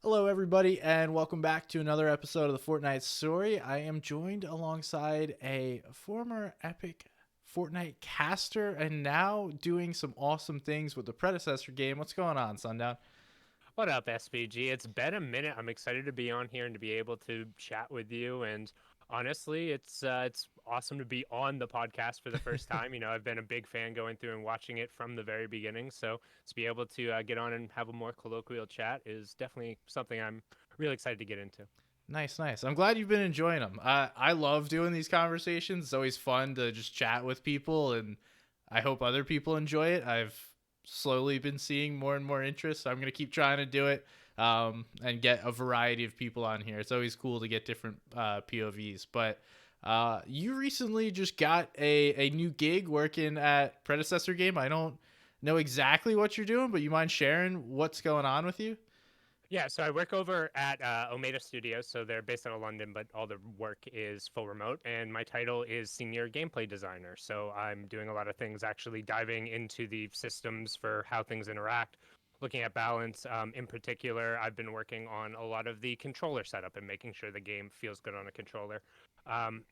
Hello, everybody, and welcome back to another episode of the Fortnite story. I am joined alongside a former epic Fortnite caster and now doing some awesome things with the predecessor game. What's going on, Sundown? What up, SPG? It's been a minute. I'm excited to be on here and to be able to chat with you. And honestly, it's awesome to be on the podcast for the first time. I've been a big fan going through and watching it from the very beginning. So to be able to get on and have a more colloquial chat is definitely something I'm really excited to get into. Nice, nice. I'm glad you've been enjoying them. I love doing these conversations. It's always fun to just chat with people, and I hope other people enjoy it. I've slowly been seeing more and more interest, so I'm going to keep trying to do it and get a variety of people on here. It's always cool to get different POVs. But you recently just got a new gig working at Predecessor Game. I don't know exactly what you're doing, but you mind sharing what's going on with you? Yeah, so I work over at Omega Studios. So they're based out of London, but all the work is full remote. And my title is Senior Gameplay Designer. So I'm doing a lot of things, actually diving into the systems for how things interact, looking at balance. In particular, I've been working on a lot of the controller setup and making sure the game feels good on a controller. Um,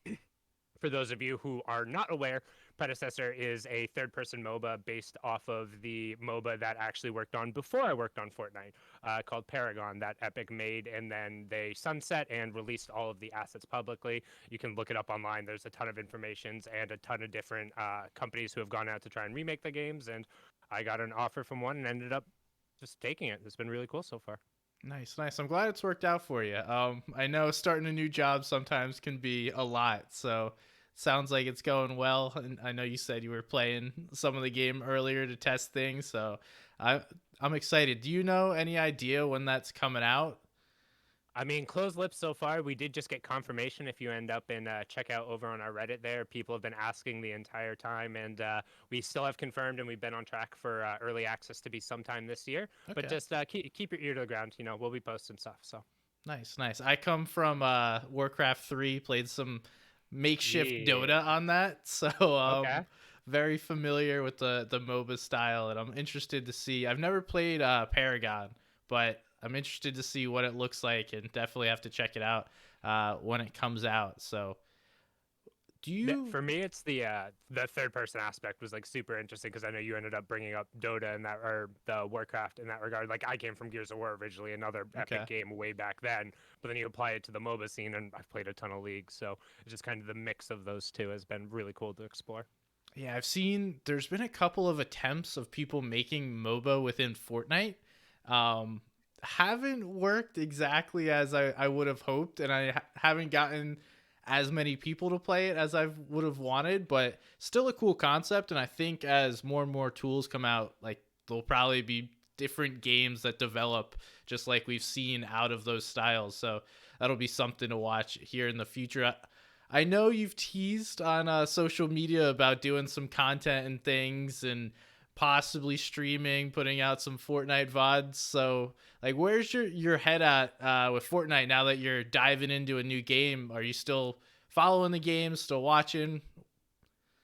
for those of you who are not aware, Predecessor is a third person MOBA based off of the MOBA that actually worked on before I worked on Fortnite, called Paragon, that Epic made, and then they sunset and released all of the assets publicly. You can look it up online. There's a ton of informations and a ton of different companies who have gone out to try and remake the games. And I got an offer from one and ended up just taking it. It's been really cool so far. Nice, nice. I'm glad it's worked out for you. I know starting a new job sometimes can be a lot, so sounds like it's going well. And I know you said you were playing some of the game earlier to test things, so I I'm excited. Do you know any idea when that's coming out? I mean, closed lips so far. We did just get confirmation. If you end up in checkout over on our Reddit, there, people have been asking the entire time, and we still have confirmed, and we've been on track for early access to be sometime this year. But Okay. just keep your ear to the ground. We'll be posting stuff. So Nice, nice. I come from Warcraft 3, played some makeshift yeah, Dota on that, so okay. very familiar with the MOBA style, and I'm interested to see. I've never played Paragon, but I'm interested to see what it looks like, and definitely have to check it out when it comes out. So, do you? For me, it's the third person aspect was like super interesting because I know you ended up bringing up Dota and that or the Warcraft in that regard. Like I came from Gears of War originally, another epic Okay. game way back then, but then you apply it to the MOBA scene, and I've played a ton of leagues, so it's just kind of the mix of those two has been really cool to explore. Yeah, I've seen there's been a couple of attempts of people making MOBA within Fortnite. Um, haven't worked exactly as I would have hoped, and haven't gotten as many people to play it as I would have wanted, but still a cool concept. And I think as more and more tools come out, like there'll probably be different games that develop just like we've seen out of those styles. So that'll be something to watch here in the future. I know you've teased on social media about doing some content and things and possibly streaming, putting out some Fortnite VODs. So, like, where's your head at with Fortnite now that you're diving into a new game? Are you still following the game, still watching?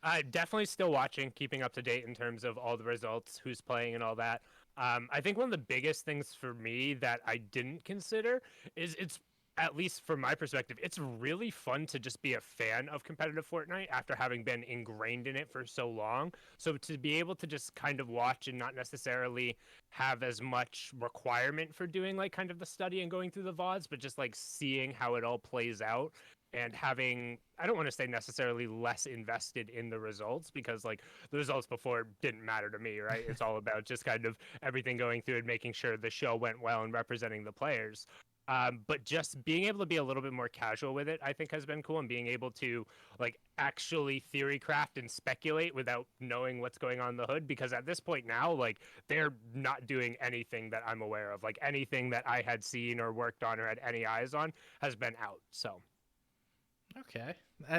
I definitely still watching, keeping up to date in terms of all the results, who's playing, and all that. I think one of the biggest things for me that I didn't consider is it's at least from my perspective, it's really fun to just be a fan of competitive Fortnite after having been ingrained in it for so long. So to be able to just kind of watch and not necessarily have as much requirement for doing like kind of the study and going through the VODs, but just like seeing how it all plays out and having I don't want to say necessarily less invested in the results because like the results before didn't matter to me, right? It's all about just kind of everything going through and making sure the show went well and representing the players. But just being able to be a little bit more casual with it, I think has been cool, and being able to like actually theory craft and speculate without knowing what's going on in the hood. Because at this point now, like they're not doing anything that I'm aware of. Like anything that I had seen or worked on or had any eyes on has been out. So Okay,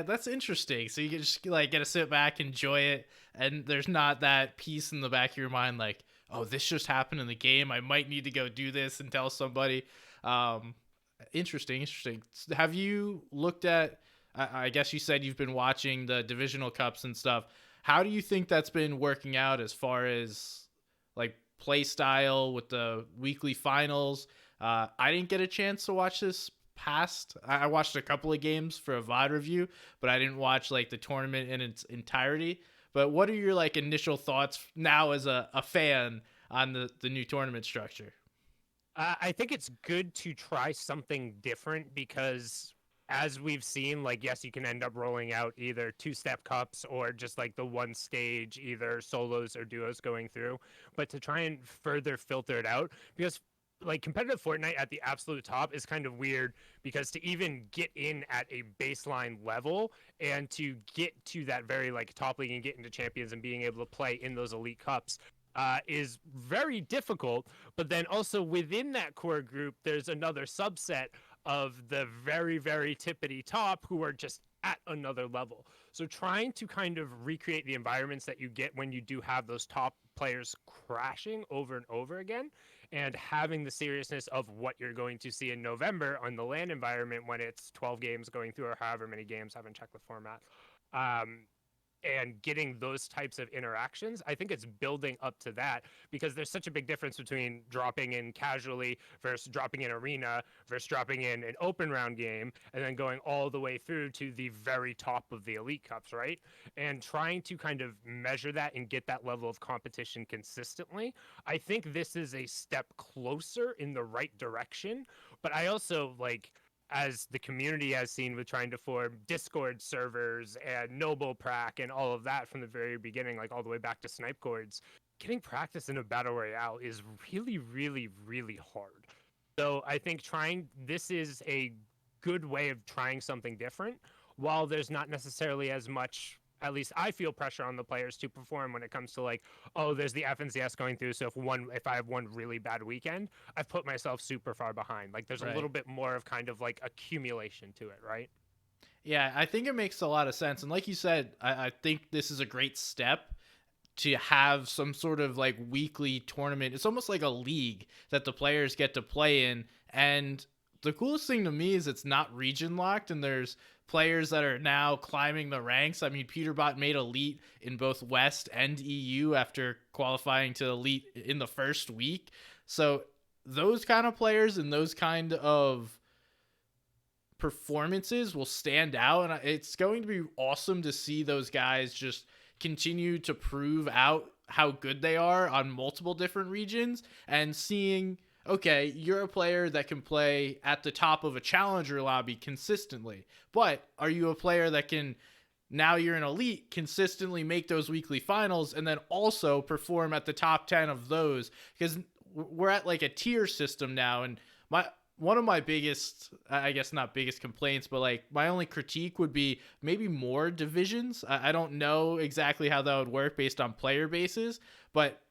that's interesting. So you can just like get to sit back, enjoy it, and there's not that piece in the back of your mind like, oh, this just happened in the game. I might need to go do this and tell somebody. Um, interesting, interesting. Have you looked at? I guess you said you've been watching the divisional cups and stuff. How do you think that's been working out as far as like play style with the weekly finals? I didn't get a chance to watch this past. I watched a couple of games for a VOD review, but I didn't watch like the tournament in its entirety. But what are your like initial thoughts now as a fan on the new tournament structure? I think it's good to try something different because, as we've seen, like, yes, you can end up rolling out either two-step cups or just like the one stage, either solos or duos going through. But to try and further filter it out, because like competitive Fortnite at the absolute top is kind of weird because to even get in at a baseline level and to get to that very like top league and get into champions and being able to play in those elite cups is very difficult. But then also within that core group, there's another subset of the very, very tippity top who are just at another level. So trying to kind of recreate the environments that you get when you do have those top players crashing over and over again and having the seriousness of what you're going to see in November on the LAN environment when it's 12 games going through or however many games, haven't checked the format. Um, and getting those types of interactions, I think it's building up to that because there's such a big difference between dropping in casually versus dropping in arena versus dropping in an open round game and then going all the way through to the very top of the elite cups, right? And trying to kind of measure that and get that level of competition consistently. I think this is a step closer in the right direction, but I also like as the community has seen with trying to form Discord servers and Noble Prac and all of that from the very beginning, like all the way back to Snipe Chords, getting practice in a battle royale is really, really, really hard. So I think trying this is a good way of trying something different while there's not necessarily as much, at least I feel, pressure on the players to perform when it comes to like, oh, there's the FNCS going through, so if I have one really bad weekend, I've put myself super far behind. Like there's a Right. little bit more of kind of like accumulation to it, right? Yeah, I think it makes a lot of sense. And like you said, I think this is a great step to have some sort of like weekly tournament. It's almost like a league that the players get to play in. And the coolest thing to me is it's not region locked and there's players that are now climbing the ranks. I mean, Peterbot made elite in both West and EU after qualifying to elite in the first week. So those kind of players and those kind of performances will stand out, and it's going to be awesome to see those guys just continue to prove out how good they are on multiple different regions and seeing, okay, you're a player that can play at the top of a challenger lobby consistently, but are you a player that can, now you're an elite, consistently make those weekly finals and then also perform at the top 10 of those? Because we're at like a tier system now, and my one of my biggest, I guess not biggest complaints, but like my only critique would be maybe more divisions. I don't know exactly how that would work based on player bases, but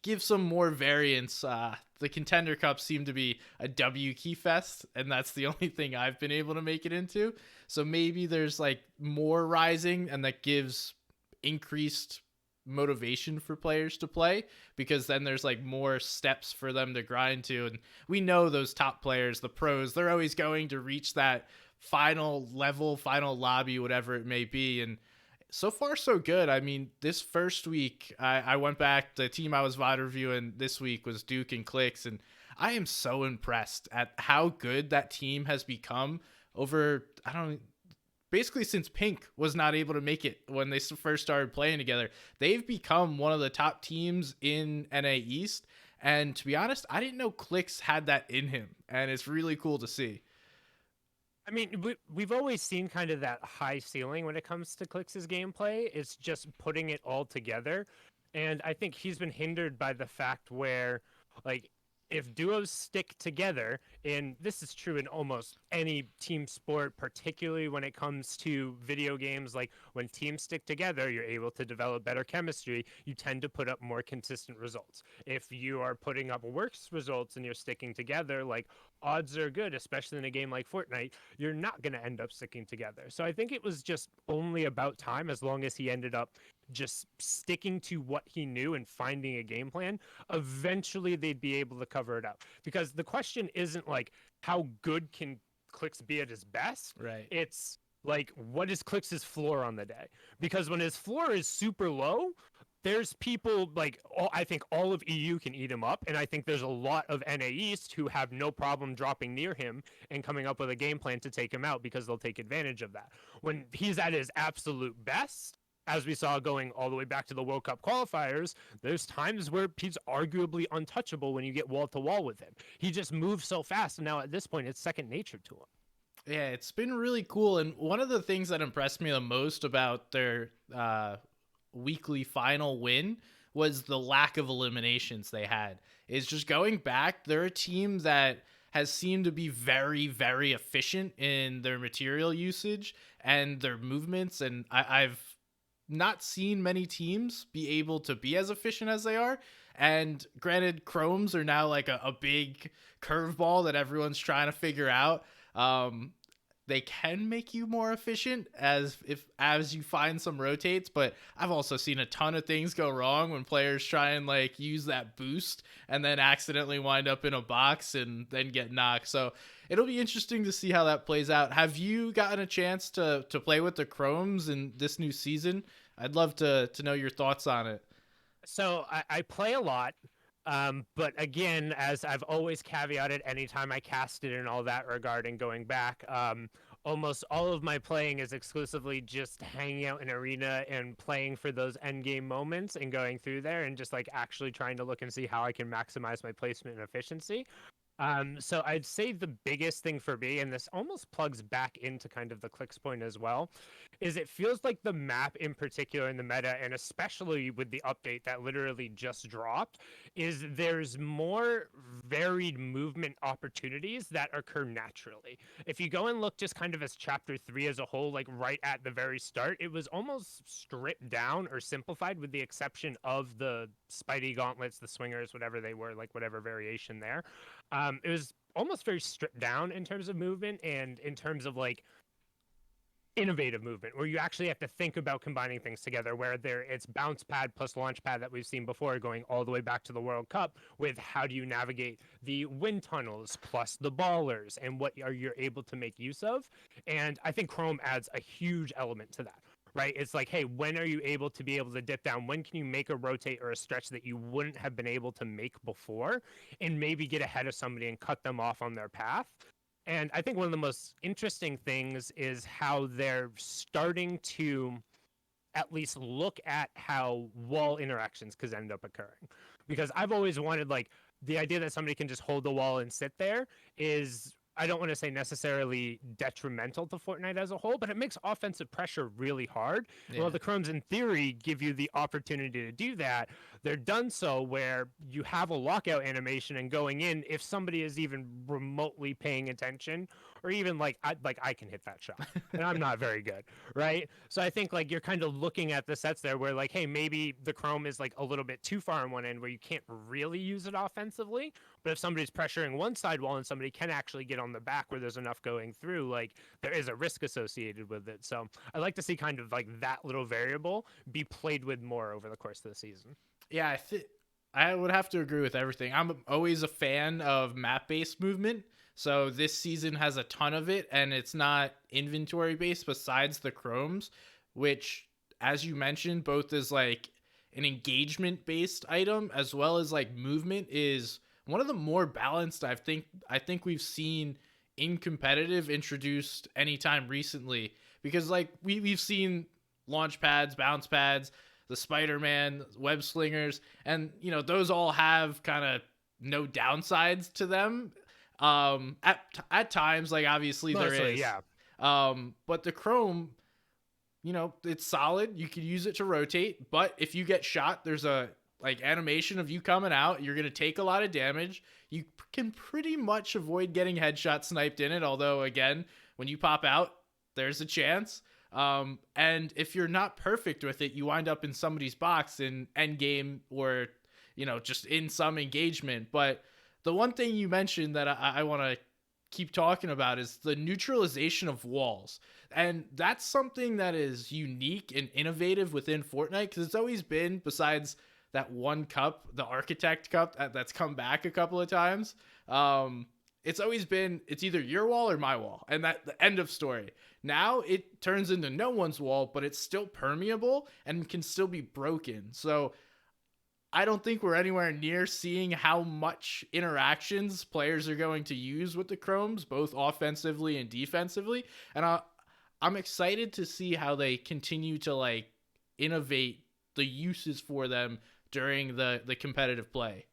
give some more variance. The contender cups seem to be a W key fest, and that's the only thing I've been able to make it into. So maybe there's like more rising, and that gives increased motivation for players to play, because then there's like more steps for them to grind to. And we know those top players, the pros, they're always going to reach that final level, final lobby, whatever it may be. And so far so good. I mean, this first week I went back, the team I was VOD reviewing this week was Duke and Clicks, and I am so impressed at how good that team has become over, I don't, basically since Pink was not able to make it when they first started playing together. They've become one of the top teams in NA East, and to be honest, I didn't know Clicks had that in him, and it's really cool to see. I mean, we've always seen kind of that high ceiling when it comes to Clix's gameplay. It's just putting it all together. And I think he's been hindered by the fact where, like, if duos stick together, and this is true in almost any team sport, particularly when it comes to video games, like when teams stick together, you're able to develop better chemistry. You tend to put up more consistent results. If you are putting up worse results and you're sticking together, like odds are good, especially in a game like Fortnite, you're not going to end up sticking together. So I think it was just only about time, as long as he ended up just sticking to what he knew and finding a game plan, eventually they'd be able to cover it up. Because the question isn't like how good can Clicks be at his best? Right. It's like what is Clix's floor on the day? Because when his floor is super low, there's people like I think all of EU can eat him up, and I think there's a lot of NA East who have no problem dropping near him and coming up with a game plan to take him out because they'll take advantage of that. When he's at his absolute best, as we saw going all the way back to the World Cup qualifiers, there's times where he's arguably untouchable when you get wall to wall with him. He just moves so fast, and now at this point, it's second nature to him. Yeah, it's been really cool. And one of the things that impressed me the most about their weekly final win was the lack of eliminations they had. Is just going back, they're a team that has seemed to be very, very efficient in their material usage and their movements. And I've not seen many teams be able to be as efficient as they are. And granted, chromes are now like a big curveball that everyone's trying to figure out. They can make you more efficient as you find some rotates, but I've also seen a ton of things go wrong when players try and like use that boost and then accidentally wind up in a box and then get knocked. So it'll be interesting to see how that plays out. Have you gotten a chance to play with the chromes in this new season? I'd love to know your thoughts on it. So I play a lot. But again, as I've always caveated anytime I cast it and all that regarding going back, almost all of my playing is exclusively just hanging out in arena and playing for those end game moments and going through there and just like actually trying to look and see how I can maximize my placement and efficiency. So I'd say the biggest thing for me, and this almost plugs back into kind of the clicks point as well, is it feels like the map in particular in the meta, and especially with the update that literally just dropped, is there's more varied movement opportunities that occur naturally. If you go and look just kind of as chapter 3 as a whole, like right at the very start, it was almost stripped down or simplified with the exception of the Spidey gauntlets, the swingers, whatever they were, like whatever variation there. It was almost very stripped down in terms of movement and in terms of like innovative movement where you actually have to think about combining things together, where it's bounce pad plus launch pad that we've seen before going all the way back to the World Cup with how do you navigate the wind tunnels plus the ballers and what are you able to make use of. And I think Chrome adds a huge element to that, right? It's like, hey, when are you able to be able to dip down? When can you make a rotate or a stretch that you wouldn't have been able to make before and maybe get ahead of somebody and cut them off on their path? And I think one of the most interesting things is how they're starting to at least look at how wall interactions could end up occurring. Because I've always wanted, like, the idea that somebody can just hold the wall and sit there is, I don't want to say necessarily detrimental to Fortnite as a whole, but it makes offensive pressure really hard. Yeah. Well, the chromes in theory give you the opportunity to do that. They're done so where you have a lockout animation and going in if somebody is even remotely paying attention, or even like I can hit that shot and I'm not very good, right? So I think like you're kind of looking at the sets there where like, hey, maybe the chrome is like a little bit too far on one end where you can't really use it offensively, but if somebody's pressuring one side wall and somebody can actually get on the back where there's enough going through, like there is a risk associated with it. So I like to see kind of like that little variable be played with more over the course of the season. Yeah, I would have to agree with everything. I'm always a fan of map-based movement. So this season has a ton of it, and it's not inventory-based besides the chromes, which, as you mentioned, both is like an engagement-based item as well as like movement is one of the more balanced I think we've seen in competitive introduced anytime recently. Because like we've seen launch pads, bounce pads, the Spider-Man, web slingers, and those all have kind of no downsides to them. At times, like obviously Mostly, there is. yeah. But the Chrome, it's solid. You could use it to rotate, but if you get shot, there's a like animation of you coming out. You're gonna take a lot of damage. You can pretty much avoid getting headshot sniped in it. Although again, when you pop out, there's a chance. And if you're not perfect with it, you wind up in somebody's box in end game or, just in some engagement. But the one thing you mentioned that I want to keep talking about is the neutralization of walls. And that's something that is unique and innovative within Fortnite because it's always been, besides that one cup, the Architect Cup that's come back a couple of times. It's always been it's either your wall or my wall, and that the end of story. Now it turns into no one's wall, but it's still permeable and can still be broken. So I don't think we're anywhere near seeing how much interactions players are going to use with the chromes, both offensively and defensively. And I'm excited to see how they continue to like innovate the uses for them during the competitive play.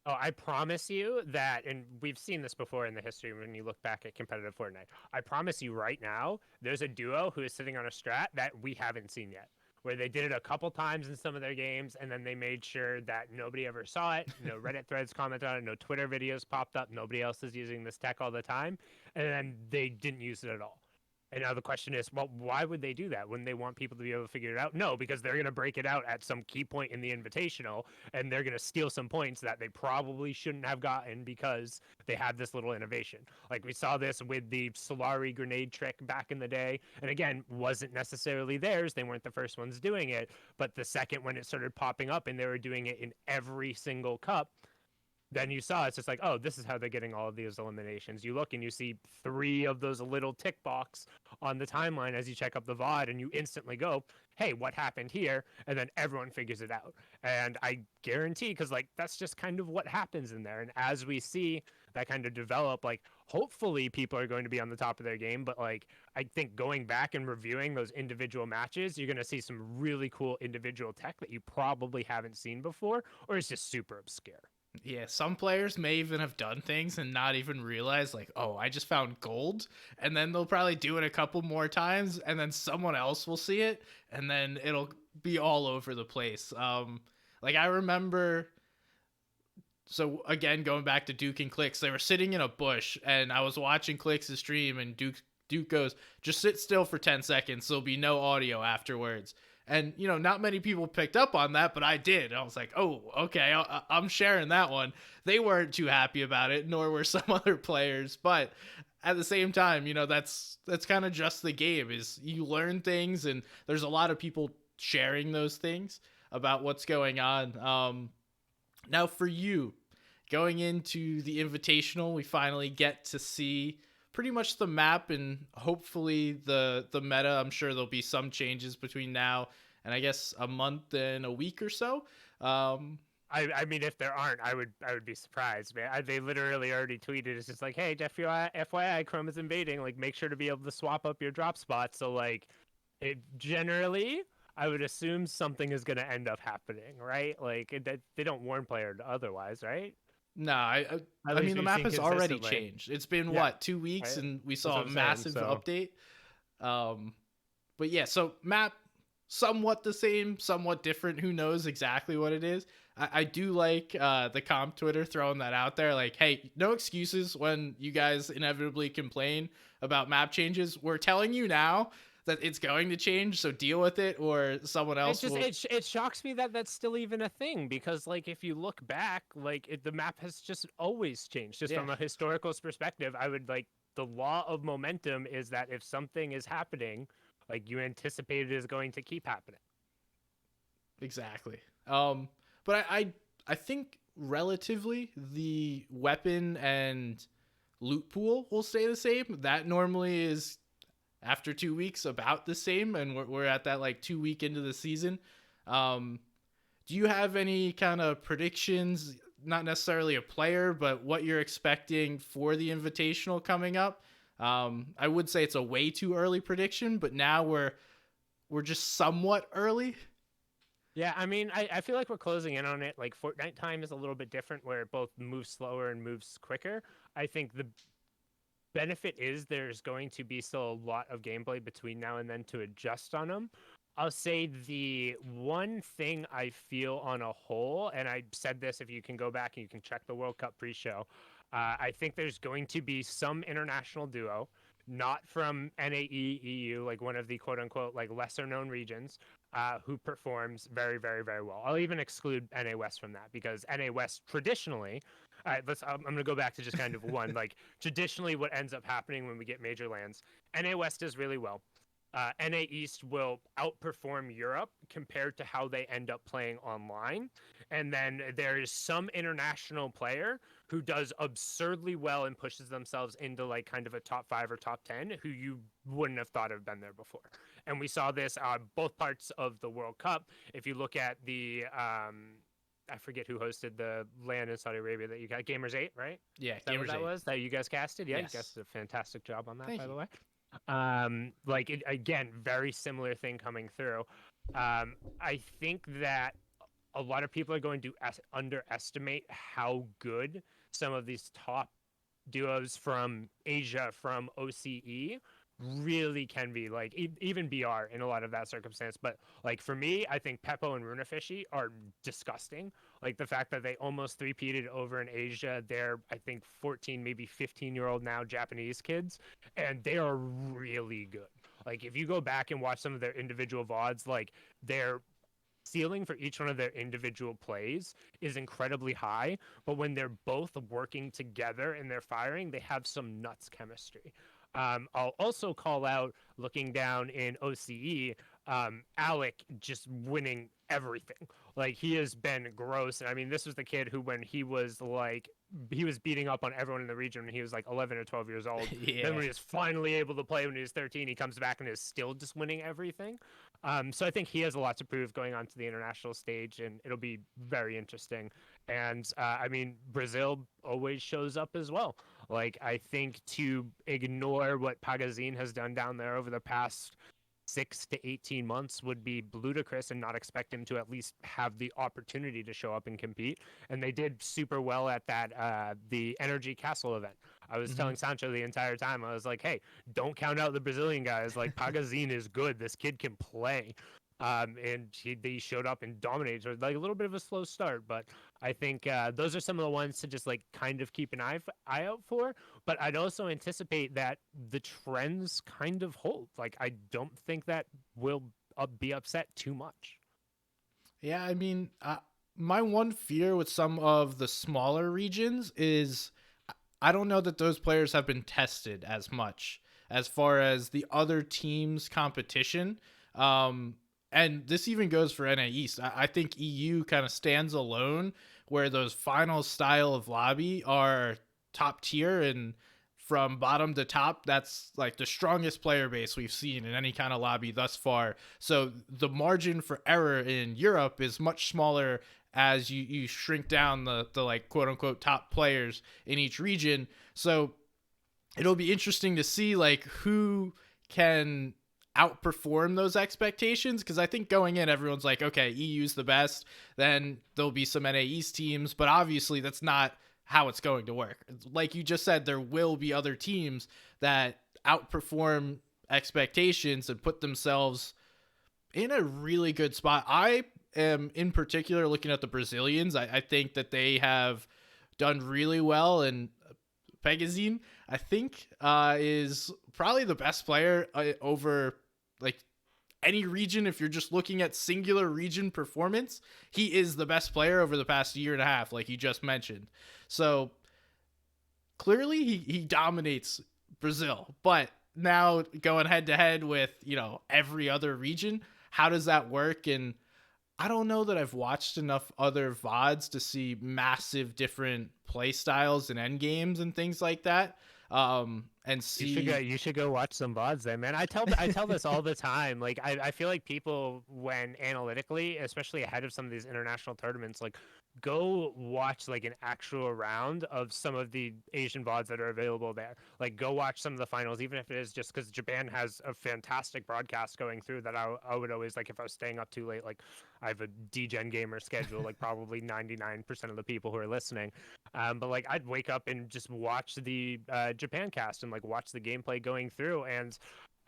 Oh, I promise you that, and we've seen this before in the history when you look back at competitive Fortnite. I promise you right now, there's a duo who is sitting on a strat that we haven't seen yet, where they did it a couple times in some of their games, and then they made sure that nobody ever saw it. No Reddit threads commented on it, no Twitter videos popped up, nobody else is using this tech all the time, and then they didn't use it at all. And now the question is, well, why would they do that? Wouldn't they want people to be able to figure it out? No, because they're going to break it out at some key point in the invitational, and they're going to steal some points that they probably shouldn't have gotten because they had this little innovation. Like we saw this with the Solari grenade trick back in the day. And again, wasn't necessarily theirs. They weren't the first ones doing it. But the second when it started popping up and they were doing it in every single cup, then you saw it's just like, oh, this is how they're getting all of these eliminations. You look and you see 3 of those little tick box on the timeline as you check up the VOD, and you instantly go, hey, what happened here? And then everyone figures it out. And I guarantee, because like that's just kind of what happens in there. And as we see that kind of develop, like hopefully people are going to be on the top of their game. But like I think going back and reviewing those individual matches, you're going to see some really cool individual tech that you probably haven't seen before, or it's just super obscure. Yeah, some players may even have done things and not even realize, like, oh, I just found gold. And then they'll probably do it a couple more times, and then someone else will see it, and then it'll be all over the place. Like, I remember. So, again, going back to Duke and Clicks, they were sitting in a bush, and I was watching Clicks' stream, and Duke goes, just sit still for 10 seconds. There'll be no audio afterwards. And, you know, not many people picked up on that, but I did. I was like, oh, okay, I'm sharing that one. They weren't too happy about it, nor were some other players. But at the same time, you know, that's kind of just the game is you learn things, and there's a lot of people sharing those things about what's going on. Now for you, going into the Invitational, we finally get to see pretty much the map and hopefully the meta. I'm sure there'll be some changes between now and I guess a month and a week or so. I mean, if there aren't, I would be surprised, man. They literally already tweeted. It's just like, hey, FYI, Chrome is invading. Like, make sure to be able to swap up your drop spots. So, like, it generally, I would assume something is going to end up happening, right? Like, they don't warn players otherwise, right? Nah, At I least mean the we've map seen has already consistently. changed. It's been Yeah, what 2 weeks, right? and we That's saw what a I'm saying. massive So, update. Um, but yeah, so map somewhat the same, somewhat different. Who knows exactly what it is? I do like the comp Twitter throwing that out there. Like, hey, no excuses when you guys inevitably complain about map changes. We're telling you now that it's going to change, so deal with it, or someone it else just will. it shocks me that that's still even a thing because like if you look back like the map has just always changed just Yeah, from a historical perspective. I would like the law of momentum is that if something is happening, like you anticipate it is going to keep happening. exactly. But I think relatively the weapon and loot pool will stay the same. That normally is after 2 weeks about the same, and we're at that like 2 week into the season. Um, do you have any kind of predictions? Not necessarily a player, but what you're expecting for the invitational coming up. I would say it's a way too early prediction, but now we're just somewhat early. Yeah, I mean, I feel like we're closing in on it. Like Fortnite time is a little bit different where it both moves slower and moves quicker. I think the benefit is there's going to be still a lot of gameplay between now and then to adjust on them. I'll say the one thing I feel on a whole, and I said this if you can go back and you can check the World Cup pre-show, I think there's going to be some international duo, not from NAE EU, like one of the quote unquote like lesser known regions, who performs very, very, very well. I'll even exclude NA West from that because NA West traditionally, all right, I'm going to go back to just kind of one. Like traditionally, what ends up happening when we get major lands, NA West does really well. NA East will outperform Europe compared to how they end up playing online. And then there is some international player who does absurdly well and pushes themselves into like kind of a top 5 or top 10 who you wouldn't have thought have been there before. And we saw this both parts of the World Cup. If you look at the I forget who hosted the LAN in Saudi Arabia that you got. Gamers 8, right? Yeah, Is that what Gamers that 8. was? That you guys casted? Yeah, you guys Yes. did a fantastic job on that, Thank by you. the way. Like again, very similar thing coming through. I think that a lot of people are going to underestimate how good some of these top duos from Asia, from OCE, really can be. Like even BR in a lot of that circumstance. But like for me, I think Peppo and Runafishy are disgusting. Like the fact that they almost three-peated over in Asia. They're I think 14, maybe 15-year-old now Japanese kids, and they are really good. Like if you go back and watch some of their individual VODs, like their ceiling for each one of their individual plays is incredibly high, but when they're both working together and they're firing, they have some nuts chemistry. I'll also call out looking down in OCE, Alec just winning everything. Like he has been gross. And I mean, this was the kid who, when he was like, he was beating up on everyone in the region when he was like 11 or 12 years old. Then Yeah. when he was finally able to play when he was 13, he comes back and is still just winning everything. So I think he has a lot to prove going on to the international stage, and it'll be very interesting. And I mean, Brazil always shows up as well. Like I think to ignore what Pagazin has done down there over the past 6 to 18 months would be ludicrous and not expect him to at least have the opportunity to show up and compete. And they did super well at that the Energy Castle event. I was Hmm. telling Sancho the entire time, I was like, hey, don't count out the Brazilian guys. Like Pagazin is good. This kid can play. And they showed up and dominated. So like a little bit of a slow start, but I think those are some of the ones to just like kind of keep an eye out for. But I'd also anticipate that the trends kind of hold. Like I don't think that will be upset too much. Yeah, I mean, my one fear with some of the smaller regions is I don't know that those players have been tested as much as far as the other teams' competition. Um, and this even goes for NA East. I think EU kind of stands alone where those final style of lobby are top tier, and from bottom to top, that's like the strongest player base we've seen in any kind of lobby thus far. So the margin for error in Europe is much smaller as you shrink down the like quote unquote top players in each region. So it'll be interesting to see like who can outperform those expectations, because I think going in everyone's like, okay, EU's the best, then there'll be some NA East teams, but obviously that's not how it's going to work. Like you just said, there will be other teams that outperform expectations and put themselves in a really good spot. I am in particular looking at the Brazilians. I think that they have done really well, and Pegazine, I think, is probably the best player over like any region. If you're just looking at singular region performance, he is the best player over the past year and a half, like you just mentioned. So clearly, he dominates Brazil, but now going head to head with every other region, how does that work? And I don't know that I've watched enough other VODs to see massive different play styles and end games and things like that. And You should go. see. You should go watch some VODs then, man. I tell this all the time. Like I feel like people, when analytically, especially ahead of some of these international tournaments, like go watch like an actual round of some of the Asian VODs that are available there. Like go watch some of the finals, even if it is just because Japan has a fantastic broadcast going through that I would always like if I was staying up too late. Like I have a DGen gamer schedule, like probably 99% of the people who are listening. But like I'd wake up and just watch the Japan cast and like watch the gameplay going through, and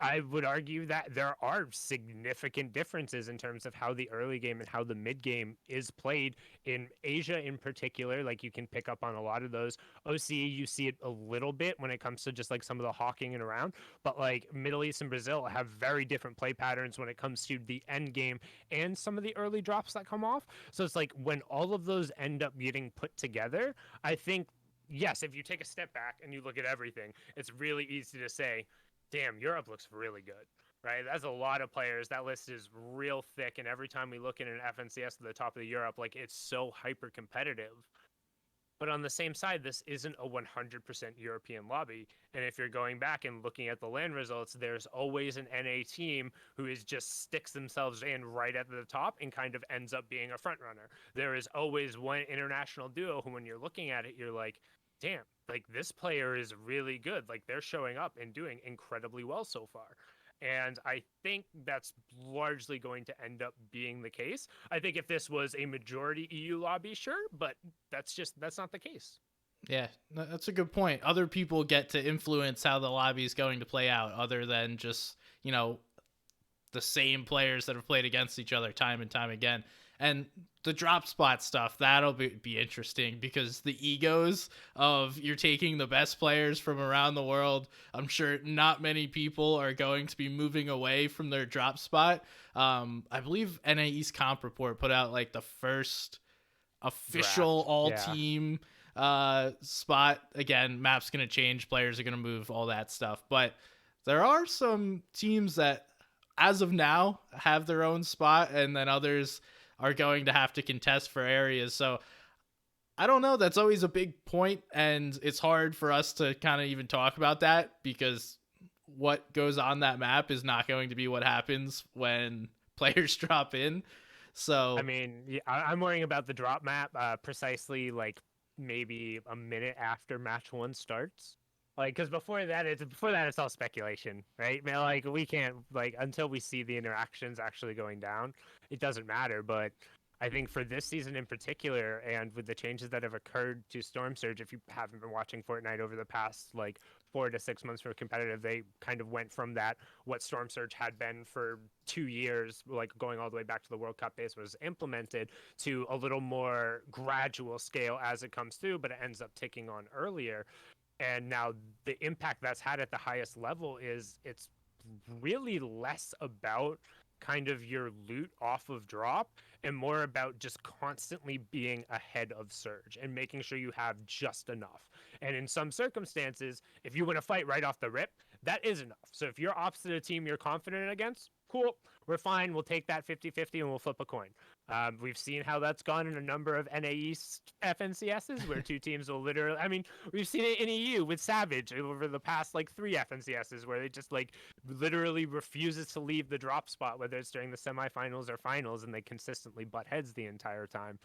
I would argue that there are significant differences in terms of how the early game and how the mid game is played in Asia in particular. Like you can pick up on a lot of those. OCE, you see it a little bit when it comes to just like some of the hawking and around, but like Middle East and Brazil have very different play patterns when it comes to the end game and some of the early drops that come off. So it's like when all of those end up getting put together, I think yes, if you take a step back and you look at everything, it's really easy to say, damn, Europe looks really good. right? That's a lot of players. That list is real thick, and every time we look at an FNCS at the top of the Europe, like it's so hyper competitive. But on the same side, this isn't a 100% European lobby. And if you're going back and looking at the LAN results, there's always an NA team who is just sticks themselves in right at the top and kind of ends up being a front runner. There is always one international duo who, when you're looking at it, you're like, damn, like this player is really good. Like they're showing up and doing incredibly well so far. And I think that's largely going to end up being the case. I think if this was a majority EU lobby, sure, but that's not the case. Yeah, that's a good point. Other people get to influence how the lobby is going to play out, other than just, the same players that have played against each other time and time again. And the drop spot stuff, that'll be interesting, because the egos of you're taking the best players from around the world, I'm sure not many people are going to be moving away from their drop spot. I believe NA East Comp Report put out like the first official Draft. all Yeah. team spot. Again, map's going to change, players are going to move, all that stuff. But there are some teams that, as of now, have their own spot, and then others are going to have to contest for areas. So I don't know. That's always a big point, and it's hard for us to kind of even talk about that, because what goes on that map is not going to be what happens when players drop in. I So mean, yeah, I'm worrying about the drop map precisely like maybe a minute after match one starts. Like, because before that it's all speculation, right? Man, like we can't like until we see the interactions actually going down, it doesn't matter. But I think for this season in particular, and with the changes that have occurred to Storm Surge, if you haven't been watching Fortnite over the past like 4 to 6 months for competitive, they kind of went from that what Storm Surge had been for 2 years, like going all the way back to the World Cup base was implemented, to a little more gradual scale as it comes through, but it ends up ticking on earlier. And now the impact that's had at the highest level is it's really less about kind of your loot off of drop and more about just constantly being ahead of surge and making sure you have just enough. And in some circumstances, if you win a fight right off the rip, that is enough. So if you're opposite a team you're confident against, cool, we're fine. We'll take that 50-50 and we'll flip a coin. We've seen how that's gone in a number of NA East FNCSs where two teams will literally, I mean, we've seen it in EU with Savage over the past like 3 FNCSs where they just like literally refuses to leave the drop spot, whether it's during the semifinals or finals, and they consistently butt heads the entire time.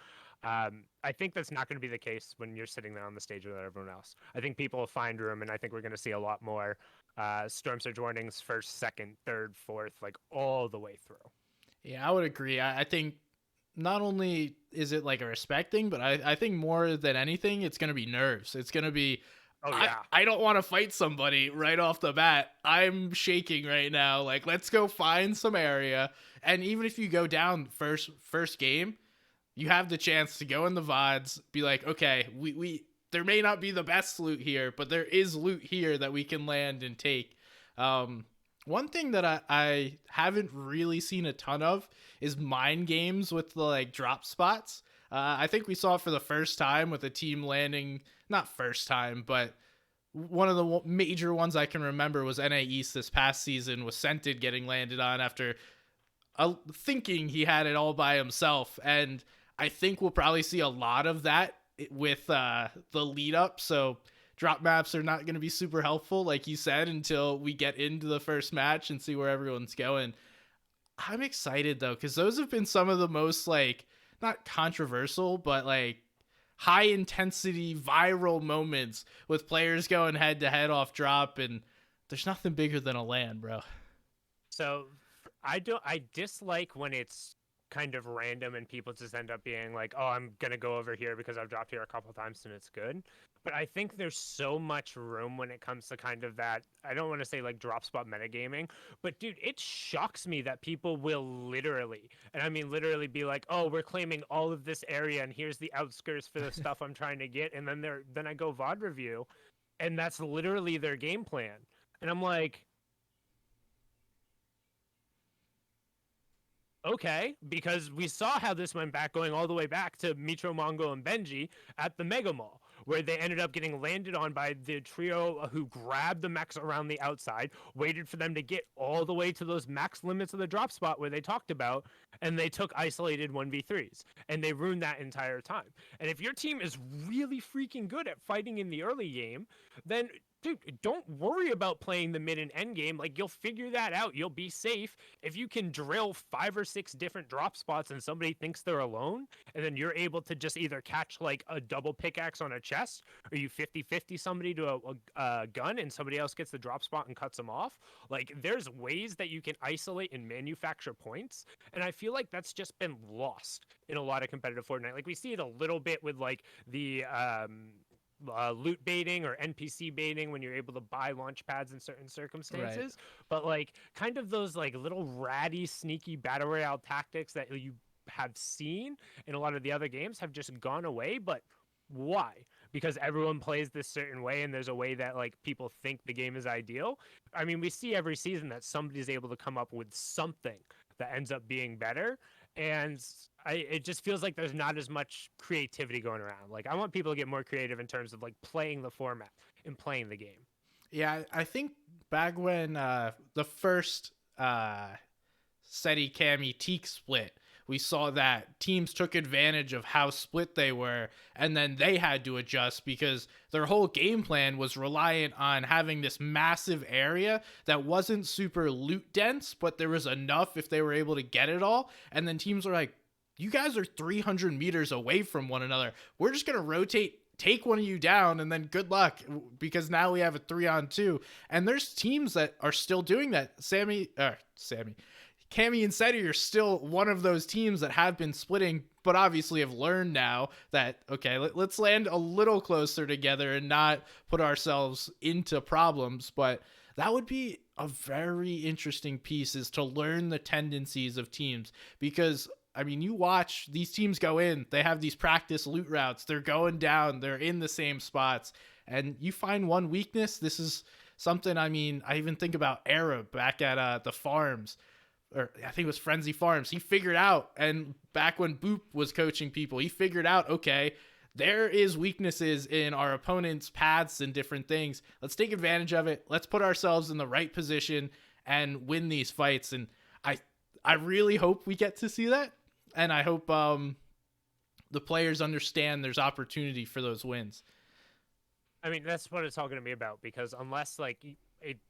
I think that's not going to be the case when you're sitting there on the stage with everyone else. I think people will find room, and I think we're going to see a lot more Storm Surge warnings first, second, third, fourth, like all the way through. yeah, I would agree. I think not only is it like a respect thing, but I think more than anything, it's going to be nerves. It's going to be, Oh I, yeah. I don't want to fight somebody right off the bat. I'm shaking right now. Like, let's go find some area. And even if you go down first game, you have the chance to go in the VODs, be like, okay, we there may not be the best loot here, but there is loot here that we can land and take. Um, One thing that I haven't really seen a ton of is mind games with the like drop spots. I think we saw it for the first time with a team landing, not first time, but one of the major ones I can remember was NA East this past season, with Scented getting landed on after thinking he had it all by himself. And I think we'll probably see a lot of that with the lead up. So drop maps are not going to be super helpful, like you said, until we get into the first match and see where everyone's going. I'm excited though, because those have been some of the most like, not controversial, but like high intensity viral moments with players going head to head off drop. And there's nothing bigger than a LAN, bro. So I dislike when it's kind of random and people just end up being like, "Oh, I'm going to go over here because I've dropped here a couple times and it's good." But I think there's so much room when it comes to kind of that, I don't want to say like drop spot metagaming, but dude, it shocks me that people will literally, and I mean literally, be like, "Oh, we're claiming all of this area and here's the outskirts for the stuff I'm trying to get." And then I go VOD review and that's literally their game plan. And I'm like, okay, because we saw how this went back, going all the way back to Mitro, Mongo, and Benji at the Mega Mall, where they ended up getting landed on by the trio who grabbed the mechs around the outside, waited for them to get all the way to those max limits of the drop spot where they talked about, and they took isolated 1v3s, and they ruined that entire time. And if your team is really freaking good at fighting in the early game, then dude, don't worry about playing the mid and end game. Like, you'll figure that out. You'll be safe. If you can drill 5 or 6 different drop spots and somebody thinks they're alone, and then you're able to just either catch like a double pickaxe on a chest, or you 50-50 somebody to a gun and somebody else gets the drop spot and cuts them off. Like, there's ways that you can isolate and manufacture points. And I feel like that's just been lost in a lot of competitive Fortnite. Like, we see it a little bit with like the loot baiting or NPC baiting when you're able to buy launch pads in certain circumstances. Right. But like, kind of those like little ratty, sneaky battle royale tactics that you have seen in a lot of the other games have just gone away. But why? Because everyone plays this certain way, and there's a way that like people think the game is ideal. I mean, we see every season that somebody's able to come up with something that ends up being better. And it just feels like there's not as much creativity going around. Like, I want people to get more creative in terms of like playing the format and playing the game. Yeah, I think back when the first SETI Cami Teak split, we saw that teams took advantage of how split they were, and then they had to adjust because their whole game plan was reliant on having this massive area that wasn't super loot dense, but there was enough if they were able to get it all. And then teams were like, you guys are 300 meters away from one another. We're just going to rotate, take one of you down, and then good luck, because now we have a 3-on-2. And there's teams that are still doing that. Cami and SETI are still one of those teams that have been splitting, but obviously have learned now that, okay, let's land a little closer together and not put ourselves into problems. But that would be a very interesting piece, is to learn the tendencies of teams. Because, I mean, you watch these teams go in, they have these practice loot routes, they're going down, they're in the same spots, and you find one weakness. This is something, I mean, I even think about Arab back at the farms, or I think it was Frenzy Farms. He figured out, and back when Boop was coaching people, he figured out, okay, there is weaknesses in our opponent's paths and different things. Let's take advantage of it. Let's put ourselves in the right position and win these fights. And I really hope we get to see that. And I hope the players understand there's opportunity for those wins. I mean, that's what it's all going to be about, because unless like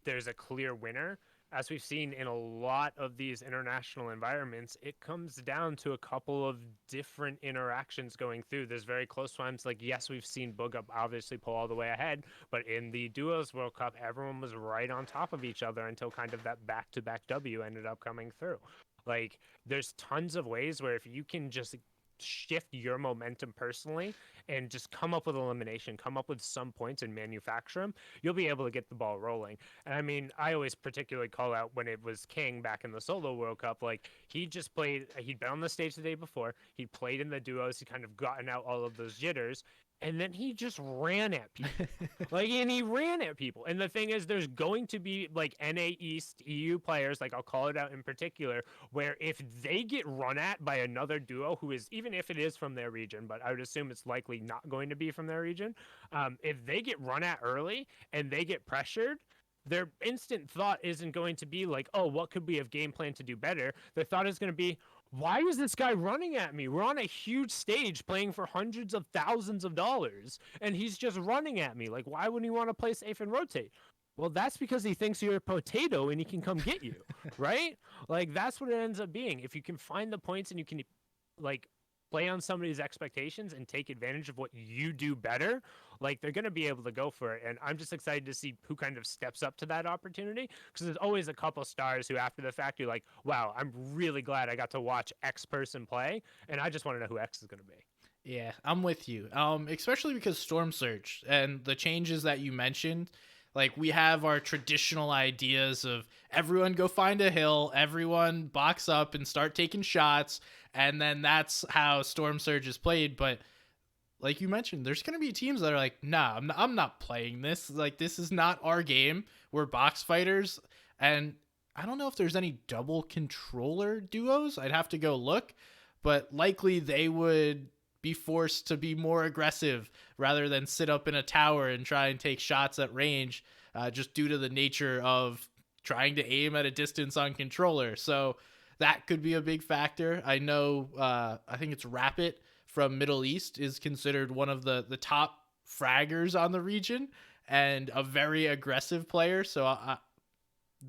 there's a clear winner, as we've seen in a lot of these international environments, it comes down to a couple of different interactions going through. There's very close times, like, yes, we've seen Boogup obviously pull all the way ahead, but in the Duos World Cup, everyone was right on top of each other until kind of that back-to-back W ended up coming through. Like, there's tons of ways where if you can just shift your momentum personally and just come up with elimination, come up with some points and manufacture them, you'll be able to get the ball rolling. And I mean, I always particularly call out when it was King back in the solo World Cup. Like, he just played, he'd been on the stage the day before, he played in the duos, he kind of gotten out all of those jitters, and then he just ran at people. And he ran at people. And the thing is, there's going to be like NA East EU players, like I'll call it out in particular, where if they get run at by another duo who is, even if it is from their region, but I would assume it's likely not going to be from their region, if they get run at early and they get pressured, their instant thought isn't going to be like, oh, what could we have game planned to do better? Their thought is going to be, why is this guy running at me? We're on a huge stage playing for hundreds of thousands of dollars, and he's just running at me. Like, why wouldn't he want to play safe and rotate? Well, that's because he thinks you're a potato and he can come get you, right? Like, that's what it ends up being. If you can find the points and you can, like, play on somebody's expectations and take advantage of what you do better, like, they're going to be able to go for it. And I'm just excited to see who kind of steps up to that opportunity, because there's always a couple stars who after the fact you're like, wow, I'm really glad I got to watch X person play, and I just want to know who X is going to be. Yeah, I'm with you. Especially because Storm Surge and the changes that you mentioned, like, we have our traditional ideas of everyone go find a hill, everyone box up and start taking shots, and then that's how Storm Surge is played. But like you mentioned, there's going to be teams that are like, nah, I'm not playing this. Like, this is not our game. We're box fighters. And I don't know if there's any double controller duos. I'd have to go look. But likely they would be forced to be more aggressive rather than sit up in a tower and try and take shots at range, just due to the nature of trying to aim at a distance on controller. So that could be a big factor. I know, I think it's Rapid from Middle East is considered one of the top fraggers on the region and a very aggressive player. So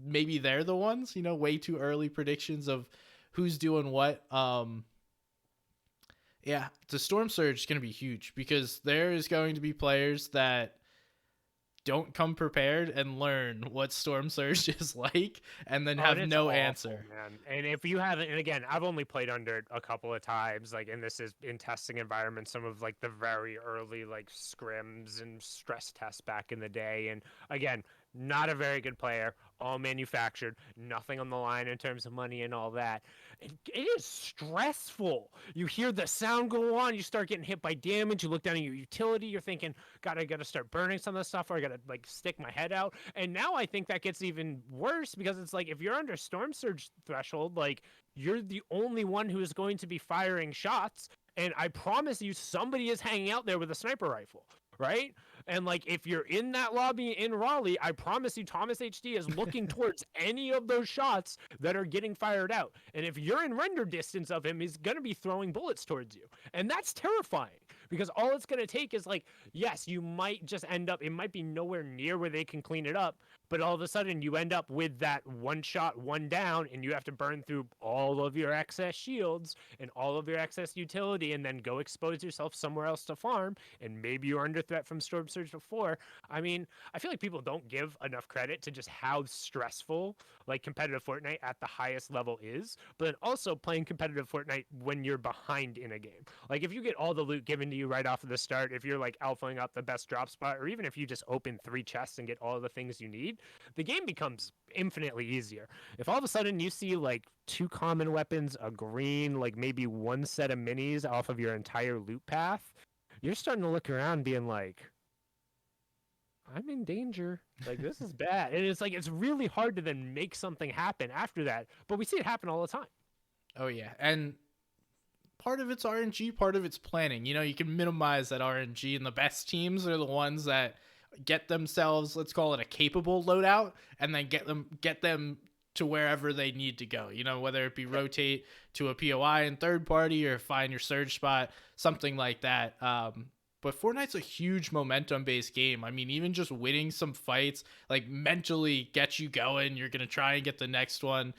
maybe they're the ones, way too early predictions of who's doing what. Yeah, the Storm Surge is going to be huge because there is going to be players that don't come prepared and learn what Storm Surge is like and then Oh, and have it's no awful, answer. man. And if you haven't, and again, I've only played under it a couple of times, like, and this is in testing environments, some of like the very early like scrims and stress tests back in the day. And again, not a very good player, all manufactured, nothing on the line in terms of money and all that. It is stressful. You hear the sound go on, you start getting hit by damage, you look down at your utility, you're thinking, God, I gotta start burning some of this stuff, or I gotta like stick my head out. And now I think that gets even worse because it's like if you're under Storm Surge threshold, like you're the only one who is going to be firing shots. And I promise you, somebody is hanging out there with a sniper rifle, right? And like if you're in that lobby in Raleigh, I promise you, Thomas HD is looking towards any of those shots that are getting fired out. And if you're in render distance of him, he's going to be throwing bullets towards you. And that's terrifying because all it's going to take is like, yes, you might just end up, it might be nowhere near where they can clean it up. But all of a sudden, you end up with that one shot, one down, and you have to burn through all of your excess shields and all of your excess utility, and then go expose yourself somewhere else to farm. And maybe you're under threat from Storm Surge before. I mean, I feel like people don't give enough credit to just how stressful like competitive Fortnite at the highest level is, but then also playing competitive Fortnite when you're behind in a game. Like if you get all the loot given to you right off of the start, if you're like alphaing up the best drop spot, or even if you just open 3 chests and get all the things you need, the game becomes infinitely easier. If all of a sudden you see like 2 common weapons, a green, like maybe 1 set of minis off of your entire loot path, you're starting to look around being like, I'm in danger. Like this is bad. And it's like it's really hard to then make something happen after that. But we see it happen all the time. Oh yeah, and part of it's RNG, part of it's planning. You can minimize that RNG, and the best teams are the ones that get themselves, let's call it a capable loadout, and then get them to wherever they need to go. Whether it be rotate to a POI in third party or find your surge spot, something like that. But Fortnite's a huge momentum based game. I mean, even just winning some fights, like mentally gets you going. You're going to try and get the next one.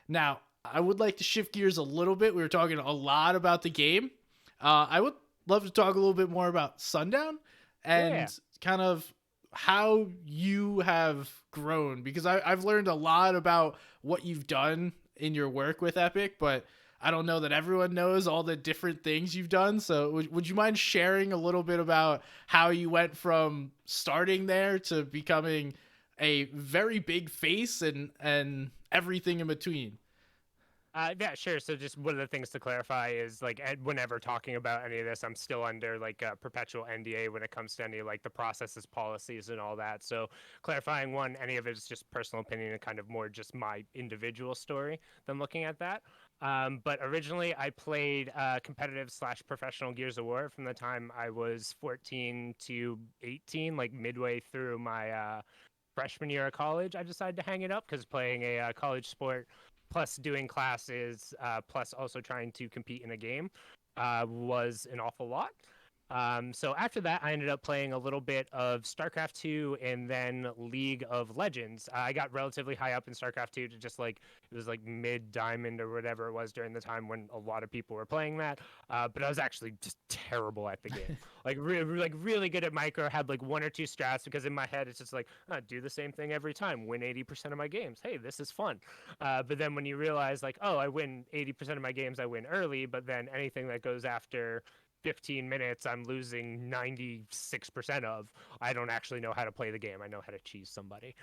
Now, I would like to shift gears a little bit. We were talking a lot about the game. I would love to talk a little bit more about SUND0WN Yeah. and kind of how you have grown, because I've learned a lot about what you've done in your work with Epic, but I don't know that everyone knows all the different things you've done. So would you mind sharing a little bit about how you went from starting there to becoming a very big face and everything in between? Yeah, sure. So just one of the things to clarify is like whenever talking about any of this, I'm still under like a perpetual NDA when it comes to any like the processes, policies, and all that. So clarifying one, any of it is just personal opinion and kind of more just my individual story than looking at that. But originally, I played competitive / professional Gears of War from the time I was 14 to 18, like midway through my freshman year of college. I decided to hang it up because playing a college sport plus doing classes, plus also trying to compete in a game, was an awful lot. So after that, I ended up playing a little bit of StarCraft 2 and then League of Legends. I got relatively high up in StarCraft 2 to just like, it was like mid diamond or whatever it was during the time when a lot of people were playing that. But I was actually just terrible at the game. Like really good at micro, had like 1 or 2 strats because in my head it's just like, do the same thing every time, win 80% of my games. Hey, this is fun. But then when you realize like, oh, I win 80% of my games, I win early, but then anything that goes after 15 minutes I'm losing 96% of. I don't actually know how to play the game. I know how to cheese somebody.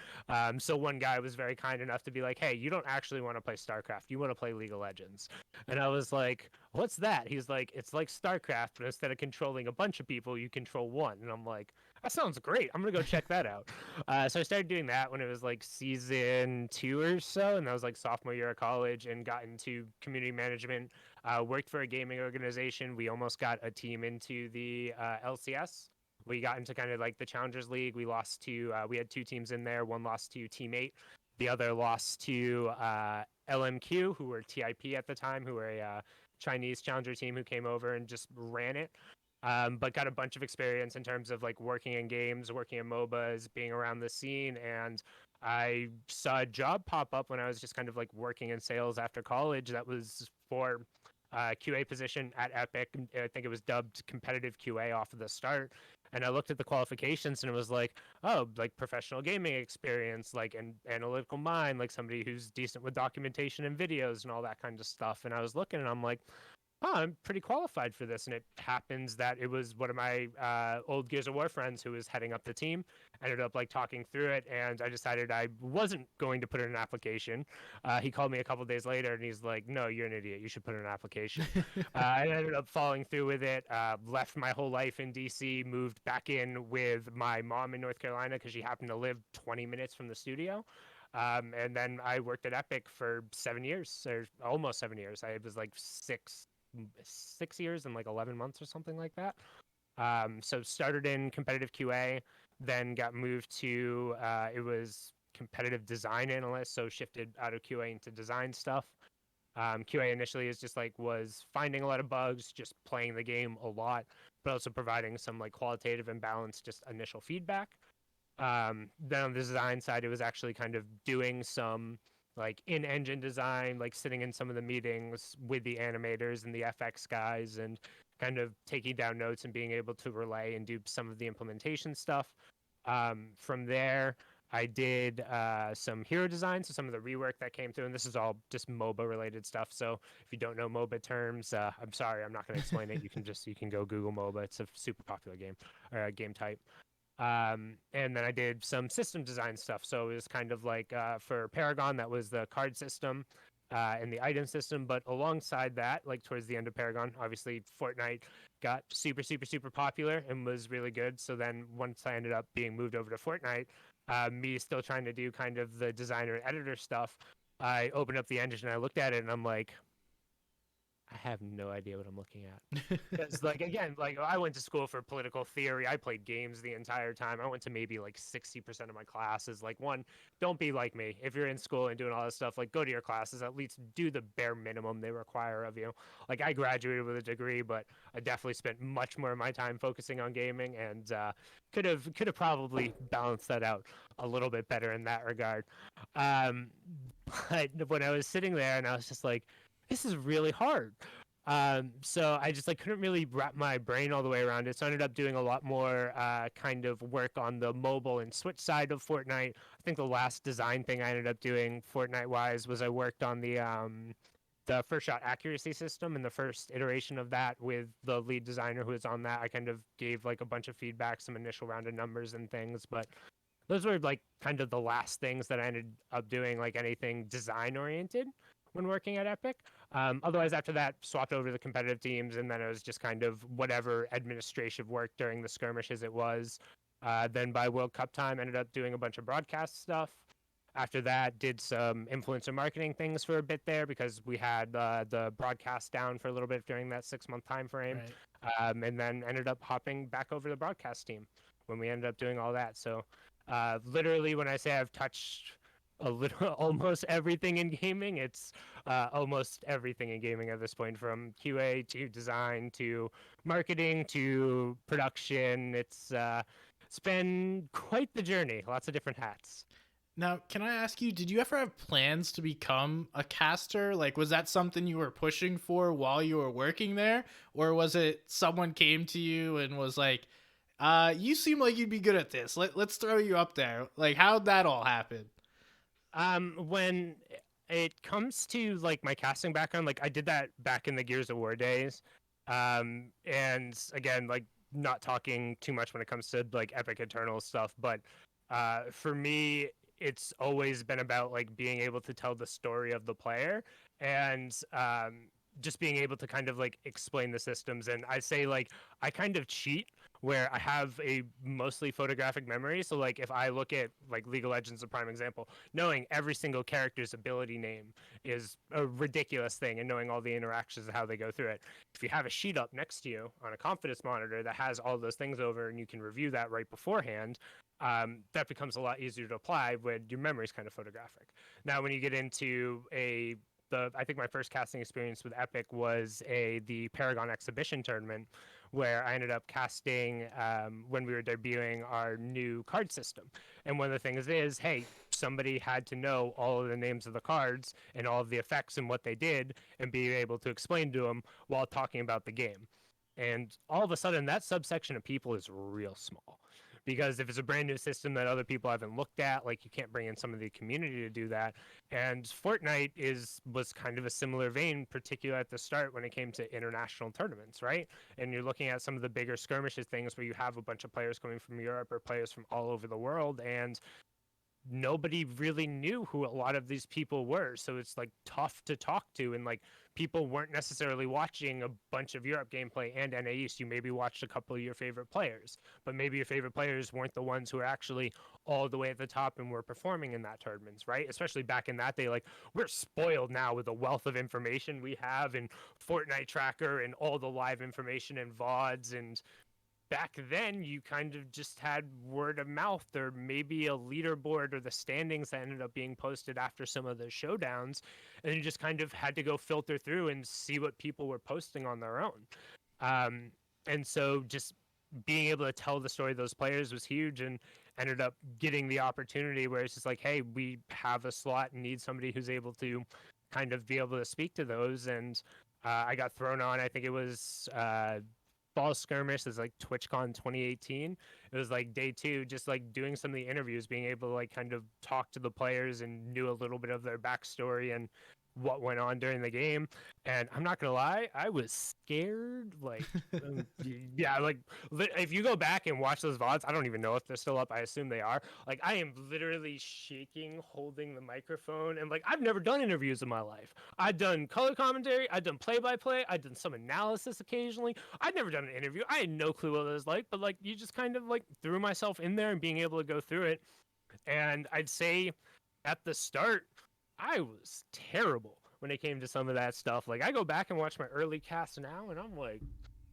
So one guy was very kind enough to be like, hey, you don't actually want to play StarCraft. You want to play League of Legends. And I was like, what's that? He's like, it's like StarCraft, but instead of controlling a bunch of people, you control one. And I'm like, that sounds great. I'm going to go check that out. So I started doing that when it was like season 2 or so. And that was like sophomore year of college, and got into community management Worked for a gaming organization. We almost got a team into the LCS. We got into kind of like the Challengers League. We lost to, we had two teams in there. One lost to Team 8. The other lost to LMQ, who were TIP at the time, who were a Chinese challenger team who came over and just ran it. But got a bunch of experience in terms of like working in games, working in MOBAs, being around the scene. And I saw a job pop up when I was just kind of like working in sales after college that was for QA position at Epic. I think it was dubbed competitive QA off of the start. And I looked at the qualifications and it was like, oh, like professional gaming experience, like an analytical mind, like somebody who's decent with documentation and videos and all that kind of stuff. And I was looking and I'm like, oh, I'm pretty qualified for this. And it happens that it was one of my old Gears of War friends who was heading up the team. Ended up like talking through it, and I decided I wasn't going to put in an application. He called me a couple days later, and he's like, "No, you're an idiot. You should put in an application." I ended up following through with it. Left my whole life in DC, moved back in with my mom in North Carolina because she happened to live 20 minutes from the studio. And then I worked at Epic for 7 years, or almost 7 years. I was like 6 years and like 11 months or something like that. So started in competitive QA, then got moved to it was competitive design analyst, so shifted out of QA into design stuff. QA initially is just like was finding a lot of bugs, just playing the game a lot, but also providing some like qualitative and balanced just initial feedback. Then on the design side, it was actually kind of doing some like in-engine design, like sitting in some of the meetings with the animators and the FX guys and kind of taking down notes and being able to relay and do some of the implementation stuff. From there, I did some hero design, so some of the rework that came through, and this is all just MOBA related stuff. So if you don't know MOBA terms, I'm sorry, I'm not going to explain it. You can go Google MOBA. It's a super popular game or game type. And then I did some system design stuff. So it was kind of like for Paragon, that was the card system and the item system. But alongside that, like towards the end of Paragon, obviously Fortnite got super, super, super popular and was really good. So then once I ended up being moved over to Fortnite, me still trying to do kind of the designer and editor stuff, I opened up the engine and I looked at it and I'm like, I have no idea what I'm looking at. Because, like, again, like I went to school for political theory. I played games the entire time. I went to maybe like 60% of my classes. Like, one, don't be like me. If you're in school and doing all this stuff, like, go to your classes. At least do the bare minimum they require of you. Like, I graduated with a degree, but I definitely spent much more of my time focusing on gaming, and could have probably balanced that out a little bit better in that regard. Um, but when I was sitting there, and I was just like, this is really hard. So I just like couldn't really wrap my brain all the way around it. So I ended up doing a lot more kind of work on the mobile and Switch side of Fortnite. I think the last design thing I ended up doing Fortnite wise was I worked on the first shot accuracy system and the first iteration of that with the lead designer who was on that. I kind of gave like a bunch of feedback, some initial round of numbers and things, but those were like kind of the last things that I ended up doing, like anything design oriented when working at Epic. Otherwise, after that, swapped over to the competitive teams, and then it was just kind of whatever administrative work during the skirmishes it was. Then by World Cup time, ended up doing a bunch of broadcast stuff. After that, did some influencer marketing things for a bit there because we had the broadcast down for a little bit during that 6 month time frame, Right. and then ended up hopping back over to the broadcast team when we ended up doing all that. So, literally, when I say I've touched a little almost everything in gaming, it's almost everything in gaming at this point, from QA to design to marketing to production. It's been quite the journey, lots of different hats. Now, can I ask you, did you ever have plans to become a caster? Like, was that something you were pushing for while you were working there? Or was it someone came to you and was like, you seem like you'd be good at this. Let's throw you up there. Like, how'd that all happen? When it comes to like my casting background, like I did that back in the Gears of War days. And again, like not talking too much when it comes to like Epic Eternal stuff, but for me, it's always been about like being able to tell the story of the player. And just being able to kind of like explain the systems. And I say like I kind of cheat where I have a mostly photographic memory. So like if I look at like League of Legends, a prime example, knowing every single character's ability name is a ridiculous thing, and knowing all the interactions and how they go through it. If you have a sheet up next to you on a confidence monitor that has all those things over, and you can review that right beforehand, that becomes a lot easier to apply when your memory is kind of photographic. Now, when you get into I think my first casting experience with Epic was the Paragon Exhibition tournament, where I ended up casting when we were debuting our new card system. And one of the things is, hey, somebody had to know all of the names of the cards and all of the effects and what they did, and be able to explain to them while talking about the game. And all of a sudden, that subsection of people is real small. Because if it's a brand new system that other people haven't looked at, like you can't bring in some of the community to do that. And Fortnite was kind of a similar vein, particularly at the start when it came to international tournaments, right? And you're looking at some of the bigger skirmishes things where you have a bunch of players coming from Europe or players from all over the world, and nobody really knew who a lot of these people were. So it's like tough to talk to, and like people weren't necessarily watching a bunch of Europe gameplay and NA East. You maybe watched a couple of your favorite players, but maybe your favorite players weren't the ones who were actually all the way at the top and were performing in that tournaments, right? Especially back in that day, like we're spoiled now with the wealth of information we have in Fortnite Tracker and all the live information and VODs. And back then you kind of just had word of mouth, or maybe a leaderboard or the standings that ended up being posted after some of the showdowns, and you just kind of had to go filter through and see what people were posting on their own. um, and so just being able to tell the story of those players was huge, and ended up getting the opportunity where it's just like, hey, we have a slot and need somebody who's able to kind of be able to speak to those. And I got thrown on, I think it was Fall Skirmish is like TwitchCon 2018. It was like day two, just like doing some of the interviews, being able to like kind of talk to the players and knew a little bit of their backstory and what went on during the game. And I'm not gonna lie, I was scared. Like, yeah, like if you go back and watch those VODs, I don't even know if they're still up. I assume they are. Like, I am literally shaking, holding the microphone, and like I've never done interviews in my life. I've done color commentary, I've done play-by-play, I've done some analysis occasionally. I'd never done an interview. I had no clue what it was like, but like you just kind of like threw myself in there and being able to go through it. And I'd say at the start, I was terrible when it came to some of that stuff. Like I go back and watch my early casts now, and I'm like,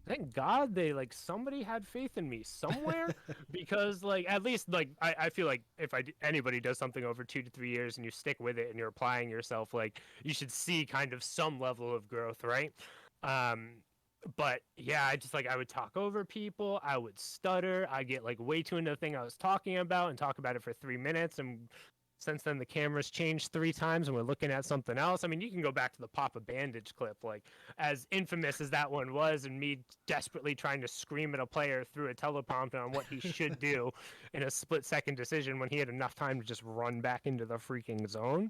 thank God they like somebody had faith in me somewhere, because like at least like I feel like if anybody does something over 2 to 3 years and you stick with it and you're applying yourself, like you should see kind of some level of growth, right? Um, but yeah, I just like I would talk over people, I would stutter, I get like way too into the thing I was talking about and talk about it for 3 minutes, and since then the camera's changed 3 times and we're looking at something else. I mean, you can go back to the Papa Bandage clip, like as infamous as that one was, and me desperately trying to scream at a player through a teleprompter on what he should do in a split-second decision when he had enough time to just run back into the freaking zone.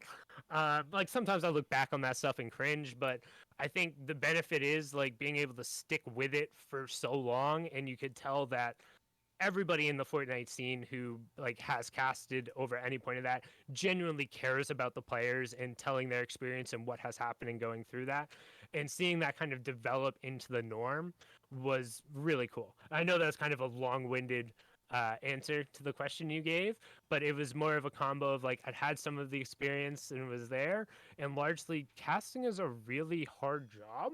Like sometimes I look back on that stuff and cringe, but I think the benefit is like being able to stick with it for so long, and you could tell that everybody in the Fortnite scene who like has casted over any point of that genuinely cares about the players and telling their experience and what has happened and going through that, and seeing that kind of develop into the norm was really cool. I know that's kind of a long-winded answer to the question you gave, but it was more of a combo of like I'd had some of the experience and was there, and largely casting is a really hard job,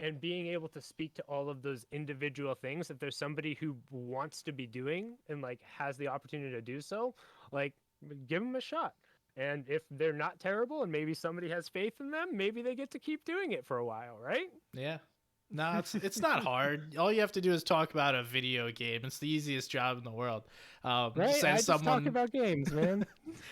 and being able to speak to all of those individual things, if there's somebody who wants to be doing and like has the opportunity to do so, like give them a shot. And if they're not terrible and maybe somebody has faith in them, maybe they get to keep doing it for a while, right? Yeah. No, it's not hard. All you have to do is talk about a video game. It's the easiest job in the world. Right, I Says just talk someone about games, man.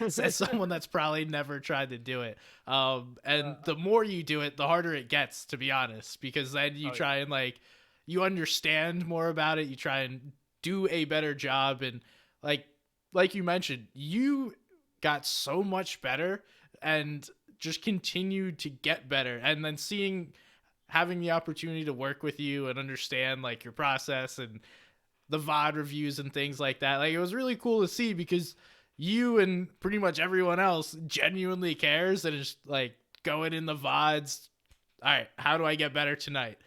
says someone that's probably never tried to do it. And uh, the more you do it, the harder it gets, to be honest, because then you oh yeah. try and like you understand more about it. You try and do a better job, and like like you mentioned, you got so much better and just continued to get better. And then seeing having the opportunity to work with you and understand like your process and the VOD reviews and things like that. Like it was really cool to see because you and pretty much everyone else genuinely cares and is like going in the VODs all right, how do I get better tonight?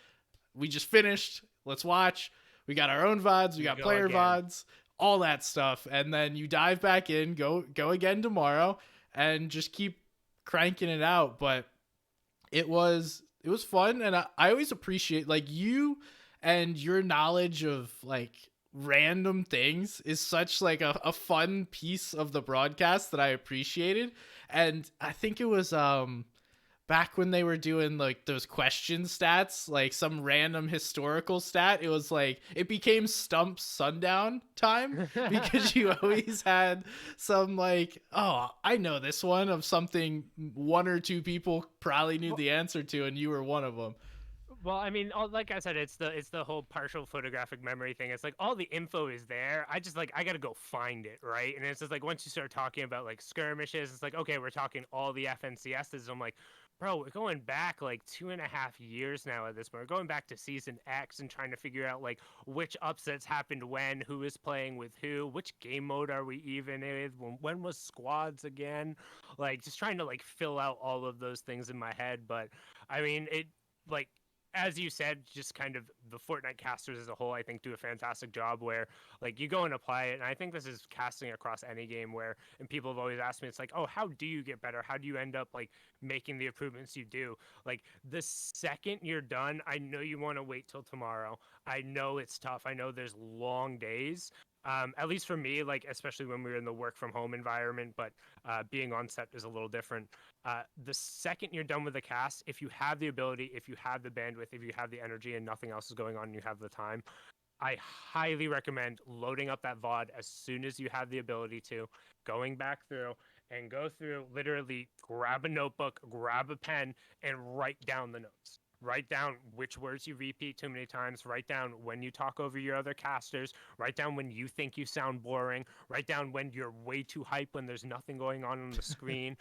We just finished. Let's watch. We got our own VODs. We You got go player again. VODs, all that stuff. And then you dive back in, go again tomorrow, and just keep cranking it out. But it was fun, and I always appreciate like you and your knowledge of like random things is such like a fun piece of the broadcast that I appreciated. And I think it was back when they were doing like those question stats, like some random historical stat, it was like it became Stump's sundown time because you always had some like, oh, I know this one of something one or two people probably knew Well, the answer to, and you were one of them. well, I mean, like I said, it's the whole partial photographic memory thing. It's like all the info is there. I just like I gotta go find it, right? And it's just like once you start talking about like skirmishes, it's like okay, we're talking all the FNCSs. I'm like, bro, we're going back like 2.5 years now at this point. We're going back to season X and trying to figure out like which upsets happened when, who is playing with who, which game mode are we even in, when was squads again, like just trying to like fill out all of those things in my head. But I mean, it like as you said, just kind of the Fortnite casters as a whole, I think do a fantastic job where like you go and apply it. And I think this is casting across any game where, and people have always asked me, it's like, oh, how do you get better? How do you end up like making the improvements you do? Like the second you're done, I know you want to wait till tomorrow. I know it's tough. I know there's long days. At least for me, like especially when we were in the work from home environment, but being on set is a little different. The second you're done with the cast, if you have the ability, if you have the bandwidth, if you have the energy and nothing else is going on and you have the time, I highly recommend loading up that VOD as soon as you have the ability to, going back through and go through, literally grab a notebook, grab a pen, and write down the notes. Write down which words you repeat too many times. Write down when you talk over your other casters. Write down when you think you sound boring. Write down when you're way too hype when there's nothing going on the screen.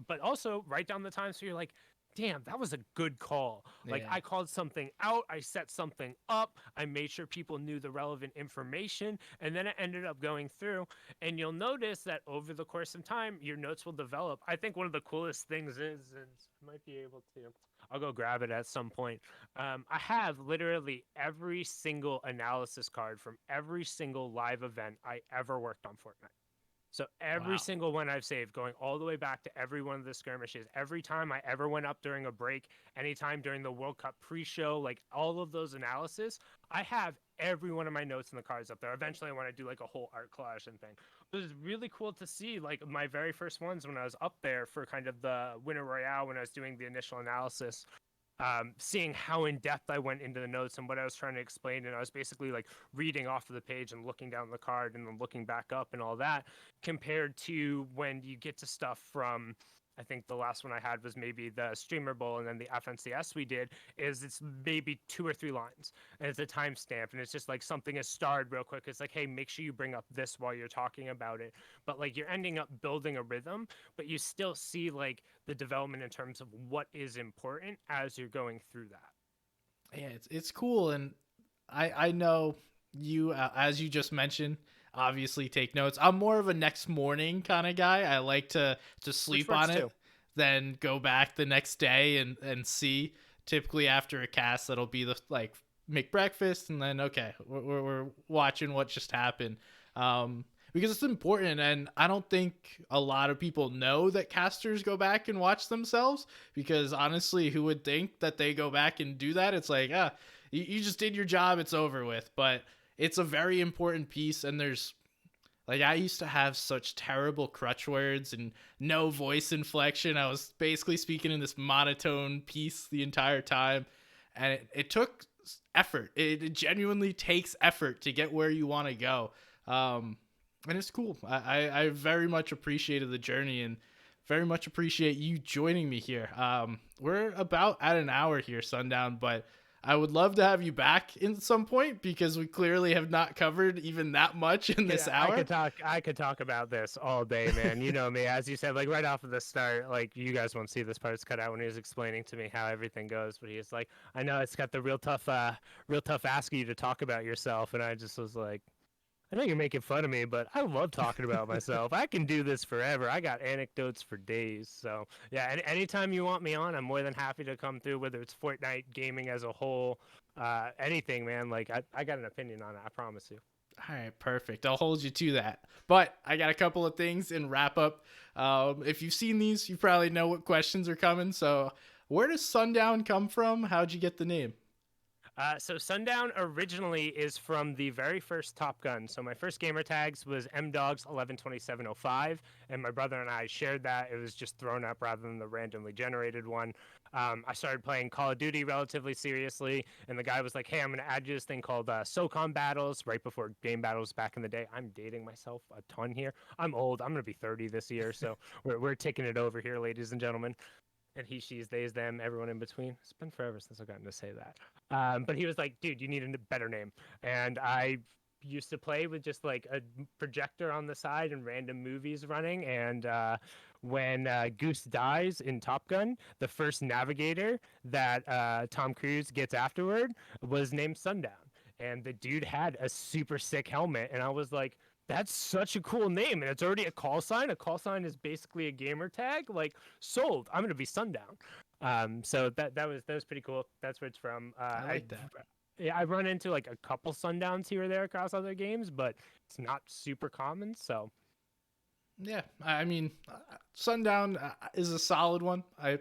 But also write down the times where you're like, damn, that was a good call. Like Yeah. I called something out, I set something up, I made sure people knew the relevant information, and then it ended up going through. And you'll notice that over the course of time, your notes will develop. I think one of the coolest things is, and I might be able to, I'll go grab it at some point. I have literally every single analysis card from every single live event I ever worked on Fortnite. So every Wow. single one I've saved, going all the way back to every one of the skirmishes, every time I ever went up during a break, anytime during the World Cup pre-show, like all of those analysis, I have every one of my notes in the cards up there. Eventually, I want to do like a whole art collage and thing. It was really cool to see like my very first ones when I was up there for kind of the Winter Royale when I was doing the initial analysis, seeing how in depth I went into the notes and what I was trying to explain. And I was basically like reading off of the page and looking down the card and then looking back up and all that, compared to when you get to stuff from, I think the last one I had was maybe the Streamer Bowl, and then the FNCS we did is it's maybe 2 or 3 lines and it's a timestamp and it's just like something is starred real quick. It's like, hey, make sure you bring up this while you're talking about it. But like you're ending up building a rhythm, but you still see like the development in terms of what is important as you're going through that. Yeah, it's cool, and I know you, as you just mentioned, obviously take notes. I'm more of a next morning kind of guy. I like to Which sleep works on it, too. then go back the next day and see. Typically after a cast, that'll be the like make breakfast, and then okay, we're watching what just happened. Because it's important, and I don't think a lot of people know that casters go back and watch themselves, because honestly, who would think that they go back and do that? It's like, you just did your job, it's over with. But it's a very important piece, and there's like, I used to have such terrible crutch words and no voice inflection. I was basically speaking in this monotone piece the entire time, and it took effort. It genuinely takes effort to get where you want to go. And it's cool. I very much appreciated the journey, and very much appreciate you joining me here. We're about at an hour here, Sundown, but I would love to have you back in some point, because we clearly have not covered even that much in this I hour. could talk. I could talk about this all day, man. You know me, as you said, like right off of the start. Like you guys won't see this part's cut out when he was explaining to me how everything goes, but he's like, "I know it's got the real tough asking you to talk about yourself," and I just was like, I know you're making fun of me, but I love talking about myself. I can do this forever. I got anecdotes for days. So yeah, anytime you want me on, I'm more than happy to come through. Whether it's Fortnite gaming as a whole, anything, man. Like I got an opinion on it. I promise you. All right, perfect. I'll hold you to that. But I got a couple of things in wrap up. If you've seen these, you probably know what questions are coming. So, where does Sundown come from? How'd you get the name? So Sundown originally is from the very first Top Gun. So my first gamer tags was MDogs112705, and my brother and I shared that. It was just thrown up rather than the randomly generated one. I started playing Call of Duty relatively seriously, and the guy was like, "Hey, I'm going to add you this thing called SOCOM battles." Right before game battles back in the day. I'm dating myself a ton here. I'm old. I'm going to be 30 this year, so we're taking it over here, ladies and gentlemen. And he, she's, theys, them, everyone in between. It's been forever since I've gotten to say that. But he was like, dude, you need a better name. And I used to play with just like a projector on the side and random movies running. And when Goose dies in Top Gun, the first navigator that Tom Cruise gets afterward was named Sundown. And the dude had a super sick helmet. And I was like, that's such a cool name, and it's already a call sign. A call sign is basically a gamer tag. Like, sold. I'm gonna be Sundown. So that was pretty cool. That's where it's from. I like that. Yeah, I run into like a couple Sundowns here or there across other games, but it's not super common. So Yeah, I mean, Sundown is a solid one. I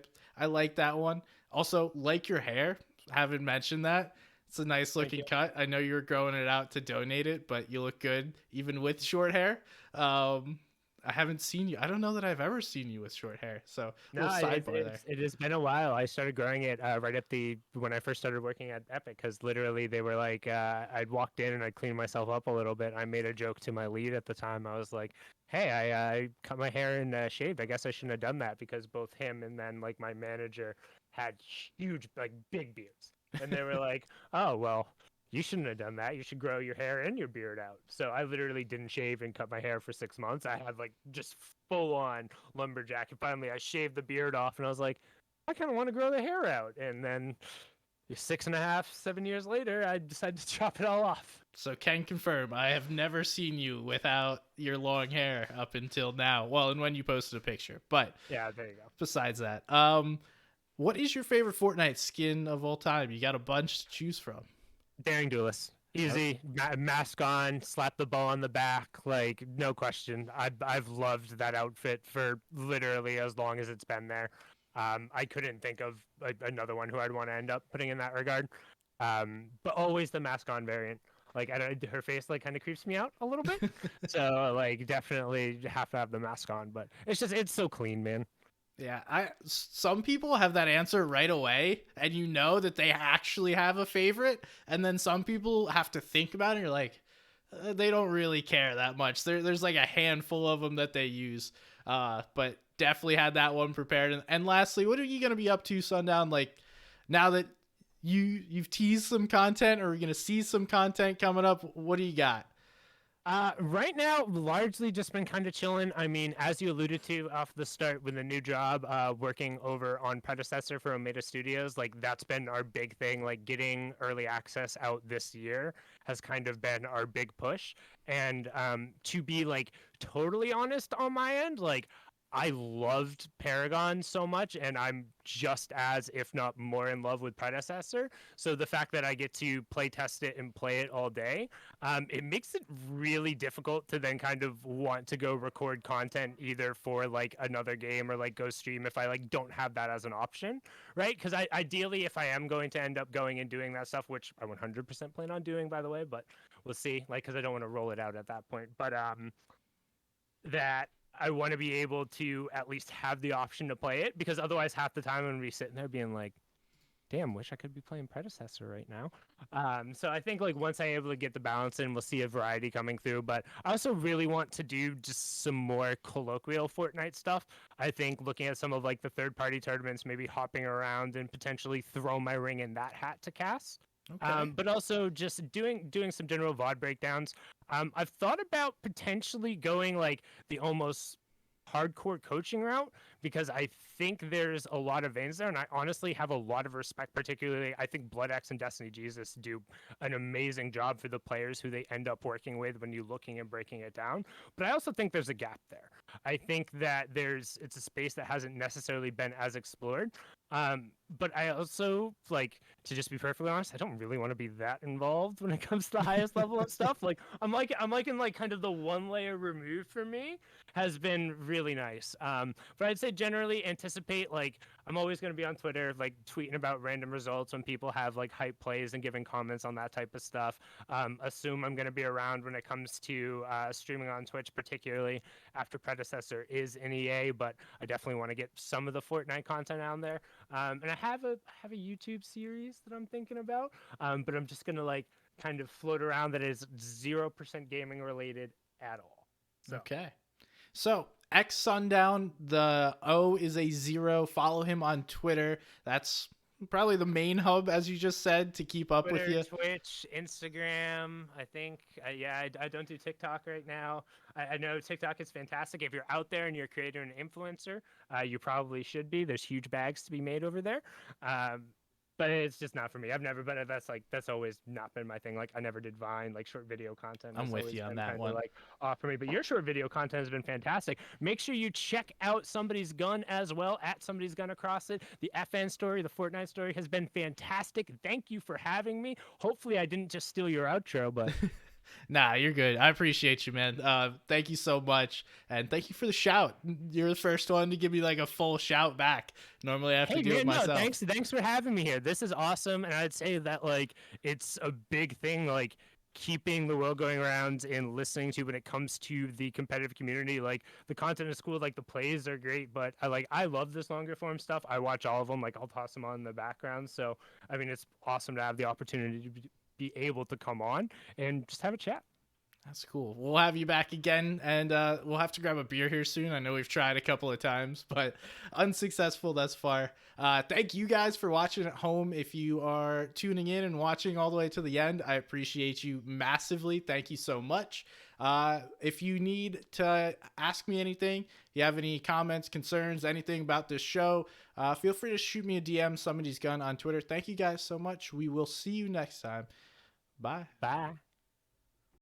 like that one. Also, like your hair. Haven't mentioned that. It's a nice thank looking you. cut. I know you were growing it out to donate it, but you look good even with short hair. I haven't seen you. I don't know that I've ever seen you with short hair. So a No, little sidebar there. it has been a while. I started growing it right at the when I first started working at Epic, because literally they were like, I'd walked in and I'd cleaned myself up a little bit. I made a joke to my lead at the time. I was like, "Hey, I cut my hair and shaved. I guess I shouldn't have done that," because both him and then like my manager had huge, like big beards, and they were like, "Oh well." You shouldn't have done that. You should grow your hair and your beard out. So I literally didn't shave and cut my hair for 6 months. I had like just full on lumberjack. And finally, I shaved the beard off, and I was like, I kind of want to grow the hair out. And then 6.5, 7 years later, I decided to chop it all off. So can confirm, I have never seen you without your long hair up until now. Well, and when you posted a picture. But Yeah, there you go. besides that, what is your favorite Fortnite skin of all time? You got a bunch to choose from. Daring Duelist. Easy, mask on, slap the ball on the back, like no question. I've loved that outfit for literally as long as it's been there. I couldn't think of another one who I'd want to end up putting in that regard. But always the mask on variant. Like her face like kind of creeps me out a little bit. So like definitely have to have the mask on. But it's so clean, man. Yeah, I some people have that answer right away, and you know that they actually have a favorite, and then some people have to think about it. And you're like, they don't really care that much. There's like a handful of them that they use, but definitely had that one prepared. And lastly, what are you gonna be up to, Sundown? Like now that you've teased some content, or we're gonna see some content coming up. What do you got? Right now, largely just been kind of chilling. I mean, as you alluded to off the start with the new job, working over on Predecessor for Omega Studios, like that's been our big thing. Like getting early access out this year has kind of been our big push. And to be like totally honest on my end, like I loved Paragon so much, and I'm just as, if not more, in love with Predecessor. So the fact that I get to play test it and play it all day, it makes it really difficult to then kind of want to go record content either for like another game or like go stream if I like don't have that as an option, right? Because I ideally, if I am going to end up going and doing that stuff, which I 100% plan on doing, by the way, but we'll see, like because I don't want to roll it out at that point, but that I want to be able to at least have the option to play it, because otherwise half the time I'm gonna be sitting there being like, damn, wish I could be playing Predecessor right now. So I think like once I'm able to get the balance in, we'll see a variety coming through. But I also really want to do just some more colloquial Fortnite stuff. I think looking at some of like the third party tournaments, maybe hopping around and potentially throw my ring in that hat to cast. Okay. But also just doing some general VOD breakdowns. I've thought about potentially going like the almost hardcore coaching route, because I think there's a lot of veins there, and I honestly have a lot of respect. Particularly, I think Blood X and Destiny Jesus do an amazing job for the players who they end up working with when you're looking and breaking it down. But I also think there's a gap there. I think that it's a space that hasn't necessarily been as explored. But I also, like, to just be perfectly honest, I don't really want to be that involved when it comes to the highest level of stuff. Like I'm like in like kind of the one layer removed for me has been really nice. But I'd say generally anticipate, like, I'm always going to be on Twitter, like tweeting about random results when people have like hype plays and giving comments on that type of stuff. Assume I'm going to be around when it comes to streaming on Twitch, particularly after predecessor is in EA, but I definitely want to get some of the Fortnite content out there. And I have a YouTube series that I'm thinking about, but I'm just gonna like kind of float around that is 0% gaming related at all. So Okay. So X Sundown, the O is a 0. Follow him on Twitter. That's probably the main hub, as you just said, to keep up with Twitter, you. Twitch, Instagram. I think, yeah, I don't do TikTok right now. I know TikTok is fantastic. If you're out there and you're a creator and influencer, you probably should be. There's huge bags to be made over there. But it's just not for me. I've never been. That's always not been my thing. Like I never did Vine. Like short video content I'm has with always you on been that kind of one. like off for me. But your short video content has been fantastic. Make sure you check out Somebody's Gun as well, at Somebody's Gun Across It. The FN story, the Fortnite story has been fantastic. Thank you for having me. Hopefully I didn't just steal your outro, but Nah, you're good. I appreciate you, man. Thank you so much, and thank you for the shout. You're the first one to give me like a full shout back. Normally, I have to hey do it man, no, myself. thanks for having me here. This is awesome, and I'd say that like it's a big thing, like keeping the world going around and listening to when it comes to the competitive community. Like the content is cool, like the plays are great, but I love this longer form stuff. I watch all of them, like I'll toss them on in the background. So I mean, it's awesome to have the opportunity to be able to come on and just have a chat. That's cool. We'll have you back again, and we'll have to grab a beer here soon. I know we've tried a couple of times, but unsuccessful thus far. Thank you guys for watching at home. If you are tuning in and watching all the way to the end, I appreciate you massively. Thank you so much. If you need to ask me anything, you have any comments, concerns, anything about this show, feel free to shoot me a DM, Somebody's Gun on Twitter. Thank you guys so much. We will see you next time. Bye. Bye.